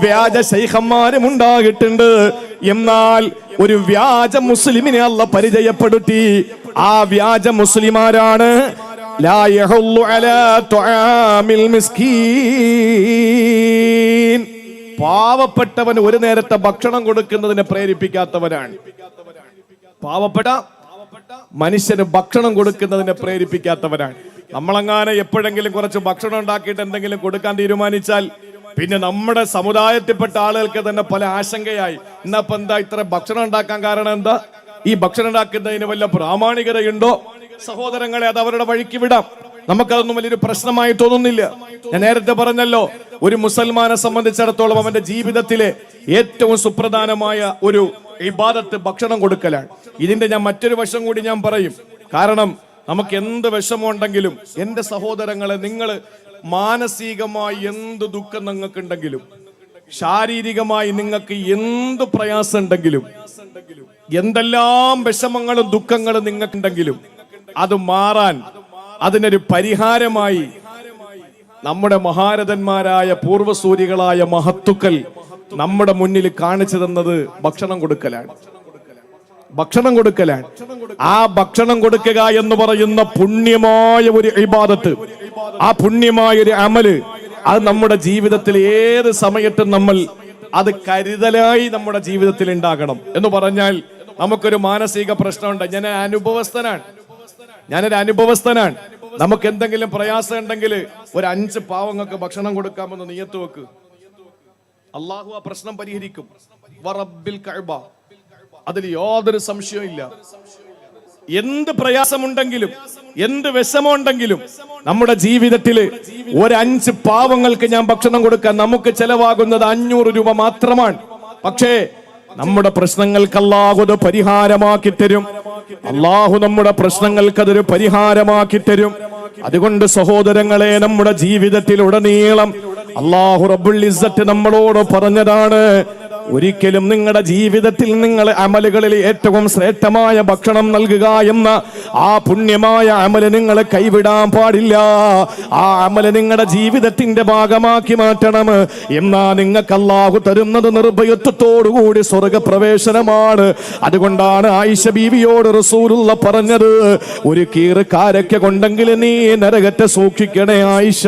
വ്യാജ ശൈഖന്മാരും ഉണ്ടായിട്ടുണ്ട്. എന്നാൽ ഒരു വ്യാജ മുസ്ലിമിനെ അല്ലാഹു പരിചയപ്പെടുത്തി. ആ വ്യാജ മുസ്ലിമാരാണ് ലാ യഹുല്ലു അലാ തുആമിൽ മിസ്കീൻ. പാവപ്പെട്ടവൻ ഒരു നേരത്തെ ഭക്ഷണം കൊടുക്കുന്നതിനെ പ്രേരിപ്പിക്കാത്തവരാണ്. പാവപ്പെട്ട മനുഷ്യന് ഭക്ഷണം കൊടുക്കുന്നതിനെ പ്രേരിപ്പിക്കാത്തവരാണ്. നമ്മളങ്ങനെ എപ്പോഴെങ്കിലും കുറച്ച് ഭക്ഷണം ഉണ്ടാക്കിയിട്ട് എന്തെങ്കിലും കൊടുക്കാൻ തീരുമാനിച്ചാൽ പിന്നെ നമ്മുടെ സമുദായത്തിൽപ്പെട്ട ആളുകൾക്ക് തന്നെ പല ആശങ്കയായി. ഇന്നപ്പോ എന്താ ഇത്ര ഭക്ഷണം ഉണ്ടാക്കാൻ കാരണം എന്താ? ഈ ഭക്ഷണം ഉണ്ടാക്കുന്നതിന് വല്ല പ്രാമാണികതയുണ്ടോ? സഹോദരങ്ങളെ, അത് അവരുടെ വഴിക്ക് വിടാം. നമുക്കതൊന്നും വലിയൊരു പ്രശ്നമായി തോന്നുന്നില്ല. ഞാൻ നേരത്തെ പറഞ്ഞല്ലോ, ഒരു മുസൽമാനെ സംബന്ധിച്ചിടത്തോളം അവന്റെ ജീവിതത്തിലെ ഏറ്റവും സുപ്രധാനമായ ഒരു ഇബാദത്ത് ഭക്ഷണം കൊടുക്കലാണ്. ഇതിന്റെ ഞാൻ മറ്റൊരു വശം കൂടി ഞാൻ പറയും. കാരണം നമുക്ക് എന്ത് വിഷമമുണ്ടെങ്കിലും എന്റെ സഹോദരങ്ങളെ, നിങ്ങൾ മാനസികമായി എന്ത് ദുഃഖം നിങ്ങൾക്കുണ്ടെങ്കിലും, ശാരീരികമായി നിങ്ങൾക്ക് എന്ത് പ്രയാസം ഉണ്ടെങ്കിലും, എന്തെല്ലാം വിഷമങ്ങളും ദുഃഖങ്ങളും നിങ്ങൾക്കുണ്ടെങ്കിലും അത് മാറാൻ, അതിനൊരു പരിഹാരമായി നമ്മുടെ മഹാരഥന്മാരായ പൂർവസൂരികളായ മഹത്തുക്കൾ നമ്മുടെ മുന്നിൽ കാണിച്ചു തന്നത് ഭക്ഷണം കൊടുക്കലാണ്. ഭക്ഷണം കൊടുക്കലാണ്. ആ ഭക്ഷണം കൊടുക്കുക എന്ന് പറയുന്ന പുണ്യമായ ഒരു ഇബാദത്ത്, ആ പുണ്യമായ ഒരു അമല്, അത് നമ്മുടെ ജീവിതത്തിൽ ഏത് സമയത്തും നമ്മൾ അത് കരുതലായി നമ്മുടെ ജീവിതത്തിൽ ഉണ്ടാകണം. എന്ന് പറഞ്ഞാൽ നമുക്കൊരു മാനസിക പ്രശ്നമുണ്ട്. ഞാനൊരു അനുഭവസ്ഥനാണ്. നമുക്ക് എന്തെങ്കിലും പ്രയാസം ഉണ്ടെങ്കിൽ ഒരു 5 പാവങ്ങൾക്ക് ഭക്ഷണം കൊടുക്കാമെന്ന് നിയത്ത് വെക്ക്. അള്ളാഹു ആ പ്രശ്നം പരിഹരിക്കും. വറബ്ബിൽ കഅബ, അതിൽ യാതൊരു സംശയവും ഇല്ല. എന്ത് പ്രയാസമുണ്ടെങ്കിലും എന്ത് വിഷമമുണ്ടെങ്കിലും നമ്മുടെ ജീവിതത്തിൽ ഒരു 5 പാവങ്ങൾക്ക് ഞാൻ ഭക്ഷണം കൊടുക്കാൻ നമുക്ക് ചെലവാകുന്നത് 500 രൂപ മാത്രമാണ്. പക്ഷേ നമ്മുടെ പ്രശ്നങ്ങൾക്ക് അല്ലാഹു അത് പരിഹാരമാക്കി തരും. അല്ലാഹു നമ്മുടെ പ്രശ്നങ്ങൾക്ക് അതൊരു പരിഹാരമാക്കി തരും. അതുകൊണ്ട് സഹോദരങ്ങളെ, നമ്മുടെ ജീവിതത്തിൽ ഉടനീളം അല്ലാഹു റബ്ബുൽ ഇസ്സത്ത് നമ്മളോട് പറഞ്ഞതാണ്, ഒരിക്കലും നിങ്ങളുടെ ജീവിതത്തിൽ നിങ്ങൾ അമലുകളിൽ ഏറ്റവും ശ്രേഷ്ഠമായ ഭക്ഷണം നൽകുക എന്ന ആ പുണ്യമായ അമല് നിങ്ങൾ കൈവിടാൻ പാടില്ല. ആ അമല് നിങ്ങളുടെ ജീവിതത്തിന്റെ ഭാഗമാക്കി മാറ്റണം. എന്നാ നിങ്ങൾക്ക് അല്ലാഹു തരുന്നത് നിർഭയത്വത്തോടുകൂടി സ്വർഗപ്രവേശനമാണ്. അതുകൊണ്ടാണ് ആയിഷ ബീവിയോട് റസൂലുള്ള പറഞ്ഞത്, ഒരു കീറ് കാരക്ക കൊണ്ടെങ്കിൽ നീ നരകത്തെ സൂക്ഷിക്കണേ ആയിഷ.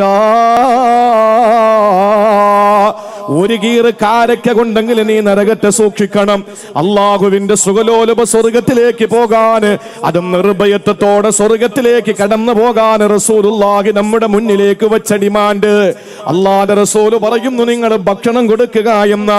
ഒരു കീറ് കാരക്ക കൊണ്ടെങ്കിൽ നീ നരകത്തെ സൂക്ഷിക്കണം. അള്ളാഹുവിന്റെ സുഖലോലുപ സ്വർഗത്തിലേക്ക് പോകാൻ, അതും നിർഭയത്വത്തോടെ സ്വർഗത്തിലേക്ക് കടന്നു പോകാൻ റസൂലുള്ളാഹി നമ്മുടെ മുന്നിലേക്ക് വെച്ച ഡിമാൻഡ്. അല്ലാഹുവിന്റെ റസൂൽ പറയുന്നു, നിങ്ങൾ ഭക്ഷണം കൊടുക്കുക എന്ന